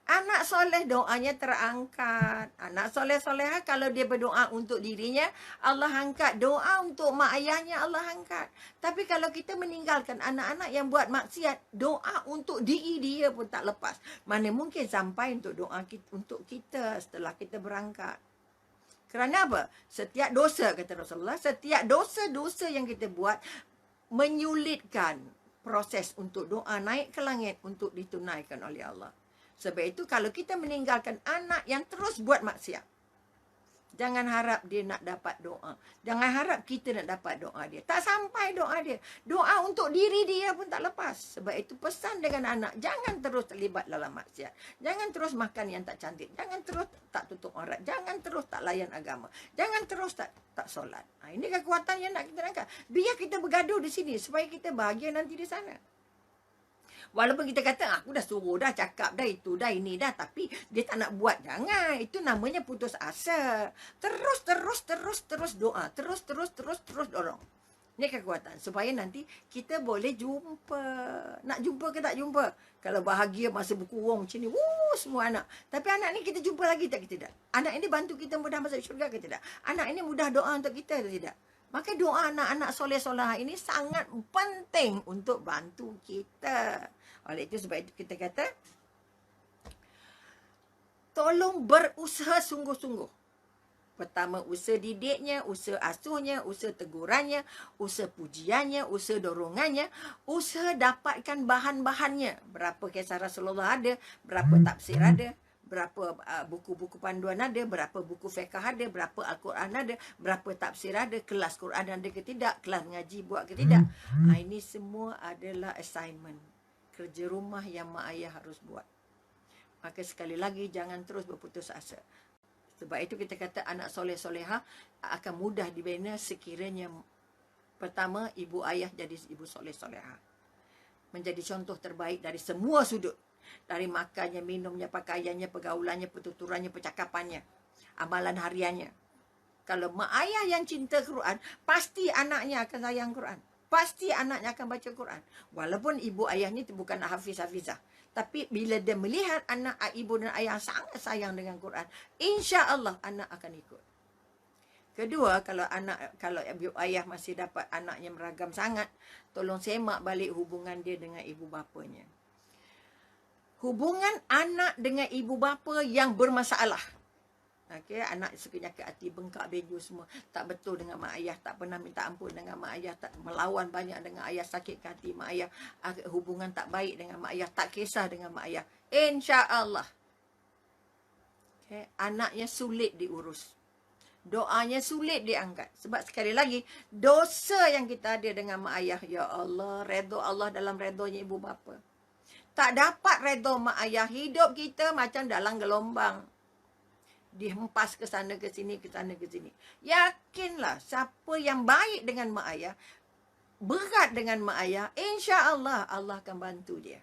Anak soleh doanya terangkat. Anak soleh-solehah kalau dia berdoa untuk dirinya, Allah angkat. Doa untuk mak ayahnya, Allah angkat. Tapi kalau kita meninggalkan anak-anak yang buat maksiat, doa untuk diri dia pun tak lepas. Mana mungkin sampai untuk doa untuk kita setelah kita berangkat. Kerana apa? Setiap dosa, kata Rasulullah, setiap dosa-dosa yang kita buat menyulitkan proses untuk doa naik ke langit untuk ditunaikan oleh Allah. Sebab itu kalau kita meninggalkan anak yang terus buat maksiat, jangan harap dia nak dapat doa. Jangan harap kita nak dapat doa dia. Tak sampai doa dia. Doa untuk diri dia pun tak lepas. Sebab itu pesan dengan anak, jangan terus terlibat dalam maksiat. Jangan terus makan yang tak cantik. Jangan terus tak tutup aurat. Jangan terus tak layan agama. Jangan terus tak solat. Ini kekuatan yang nak kita angkat. Biar kita bergaduh di sini supaya kita bahagia nanti di sana. Walaupun kita kata, aku dah suruh dah, cakap dah, itu dah, ini dah. Tapi dia tak nak buat. Jangan. Itu namanya putus asa. Terus doa. Terus dorong. Ini kekuatan. Supaya nanti kita boleh jumpa. Nak jumpa ke tak jumpa? Kalau bahagia masa berkurung macam ni, semua anak. Tapi anak ni kita jumpa lagi tak ke tidak? Anak ini bantu kita mudah masuk syurga ke tidak? Anak ini mudah doa untuk kita ke tidak? Maka doa anak-anak soleh-solehah ini sangat penting untuk bantu kita. Oleh itu sebab itu kita kata, tolong berusaha sungguh-sungguh. Pertama, usaha didiknya, usaha asuhnya, usaha tegurannya, usaha pujiannya, usaha dorongannya, usaha dapatkan bahan-bahannya. Berapa kisah Rasulullah ada, berapa tafsir ada, berapa buku-buku panduan ada, berapa buku fiqh ada, berapa Al-Quran ada, berapa tafsir ada, kelas Quran ada ke tidak, kelas ngaji buat ke tidak. Ini semua adalah assignment, kerja rumah yang mak ayah harus buat. Maka sekali lagi, jangan terus berputus asa. Sebab itu kita kata anak soleh-solehah akan mudah dibina sekiranya pertama, ibu ayah jadi ibu soleh-solehah. Menjadi contoh terbaik dari semua sudut. Dari makannya, minumnya, pakaiannya, pergaulannya, pertuturannya, percakapannya, amalan hariannya. Kalau mak ayah yang cinta Quran, pasti anaknya akan sayang Quran. Pasti anaknya akan baca Quran. Walaupun ibu ayahnya itu bukan hafiz-hafizah. Tapi bila dia melihat anak ibu dan ayah sangat sayang dengan Quran, insya Allah anak akan ikut. Kedua, kalau ibu ayah masih dapat anaknya meragam sangat, tolong semak balik hubungan dia dengan ibu bapanya. Hubungan anak dengan ibu bapa yang bermasalah. Okay, anak suka nyakit hati, bengkak beju semua, tak betul dengan mak ayah, tak pernah minta ampun dengan mak ayah, tak melawan banyak dengan ayah, sakit hati mak ayah, hubungan tak baik dengan mak ayah, tak kisah dengan mak ayah. InsyaAllah, okay, anaknya sulit diurus. Doanya sulit diangkat. Sebab sekali lagi, dosa yang kita ada dengan mak ayah, ya Allah, redha Allah dalam redhonya ibu bapa. Tak dapat redha mak ayah, hidup kita macam dalam gelombang. Dihempas ke sana ke sini, ke sana ke sini. Yakinlah, siapa yang baik dengan mak ayah, berat dengan mak ayah, insya-Allah Allah akan bantu dia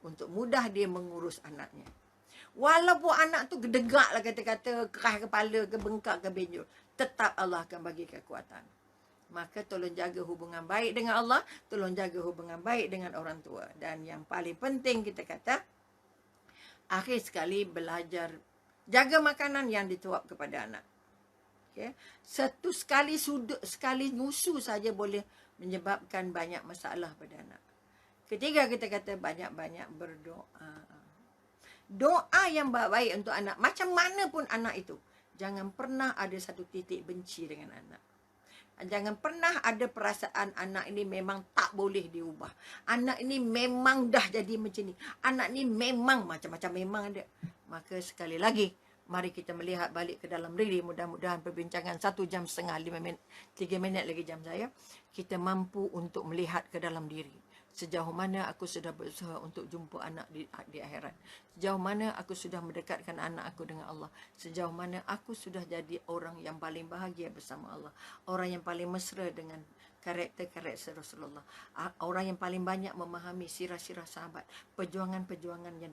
untuk mudah dia mengurus anaknya. Walaupun anak tu gedegak lah kata-kata, keras kepala, ke bengkak, ke benjol, tetap Allah akan bagi kekuatan. Maka tolong jaga hubungan baik dengan Allah, tolong jaga hubungan baik dengan orang tua. Dan yang paling penting kita kata, akhir sekali belajar jaga makanan yang dituap kepada anak. Okay. Sekali nyusu saja boleh menyebabkan banyak masalah pada anak. Ketiga, kita kata banyak-banyak berdoa. Doa yang baik untuk anak, macam mana pun anak itu, jangan pernah ada satu titik benci dengan anak. Jangan pernah ada perasaan anak ini memang tak boleh diubah. Anak ini memang dah jadi macam ni. Anak ni memang macam-macam memang ada. Maka sekali lagi, mari kita melihat balik ke dalam diri. Mudah-mudahan perbincangan 1 jam setengah, 5 minit, 3 minit lagi jam saya, kita mampu untuk melihat ke dalam diri. Sejauh mana aku sudah berusaha untuk jumpa anak di akhirat. Sejauh mana aku sudah mendekatkan anak aku dengan Allah. Sejauh mana aku sudah jadi orang yang paling bahagia bersama Allah. Orang yang paling mesra dengan karakter-karakter Rasulullah. Orang yang paling banyak memahami sirah-sirah sahabat. Perjuangan-perjuangan yang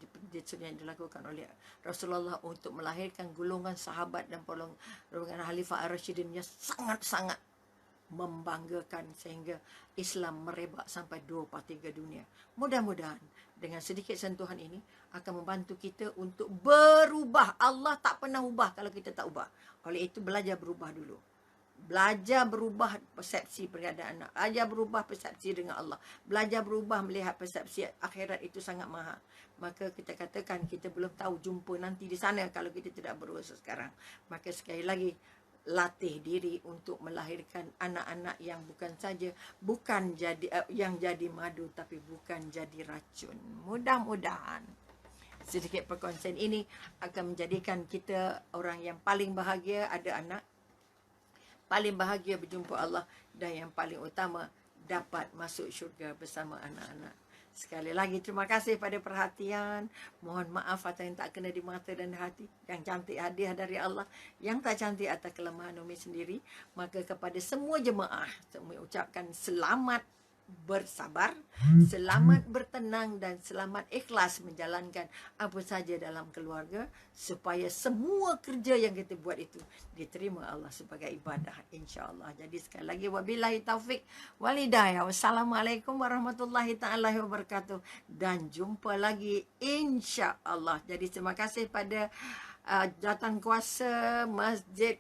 dilakukan oleh Rasulullah untuk melahirkan golongan sahabat dan golongan Khalifah Ar-Rasyidin yang sangat-sangat membanggakan sehingga Islam merebak sampai 2/3 dunia. Mudah-mudahan dengan sedikit sentuhan ini akan membantu kita untuk berubah. Allah tak pernah ubah kalau kita tak ubah. Oleh itu belajar berubah dulu. Belajar berubah persepsi pergadaan anak. Belajar berubah persepsi dengan Allah. Belajar berubah melihat persepsi akhirat itu sangat mahal. Maka kita katakan kita belum tahu jumpa nanti di sana kalau kita tidak berusaha sekarang. Maka sekali lagi, latih diri untuk melahirkan anak-anak yang bukan jadi madu, tapi bukan jadi racun. Mudah-mudahan sedikit perkongsian ini akan menjadikan kita orang yang paling bahagia ada anak, paling bahagia berjumpa Allah, dan yang paling utama dapat masuk syurga bersama anak-anak. Sekali lagi terima kasih pada perhatian. Mohon maaf atas yang tak kena di mata dan hati. Yang cantik hadiah dari Allah, yang tak cantik atas kelemahan Umi sendiri. Maka kepada semua jemaah, Umi ucapkan selamat bersabar, selamat bertenang, dan selamat ikhlas menjalankan apa saja dalam keluarga, supaya semua kerja yang kita buat itu diterima Allah sebagai ibadah, insya-Allah. Jadi sekali lagi, wabillahi taufik wal hidayah. Wassalamualaikum warahmatullahi taala wabarakatuh, dan jumpa lagi insya-Allah. Jadi terima kasih pada jawatan kuasa Masjid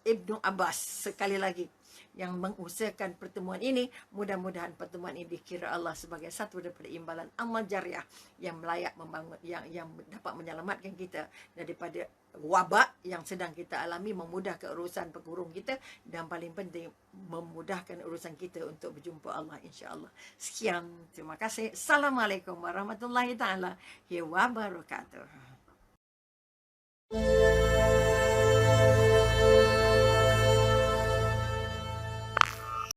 Ibnu Abbas sekali lagi yang mengusahakan pertemuan ini. Mudah-mudahan pertemuan ini dikira Allah sebagai satu daripada imbalan amal jariah yang layak membangun, yang dapat menyelamatkan kita daripada wabak yang sedang kita alami, memudahkan urusan pekurung kita, dan paling penting memudahkan urusan kita untuk berjumpa Allah, insya-Allah. Sekian, terima kasih. Assalamualaikum warahmatullahi taala wabarakatuh.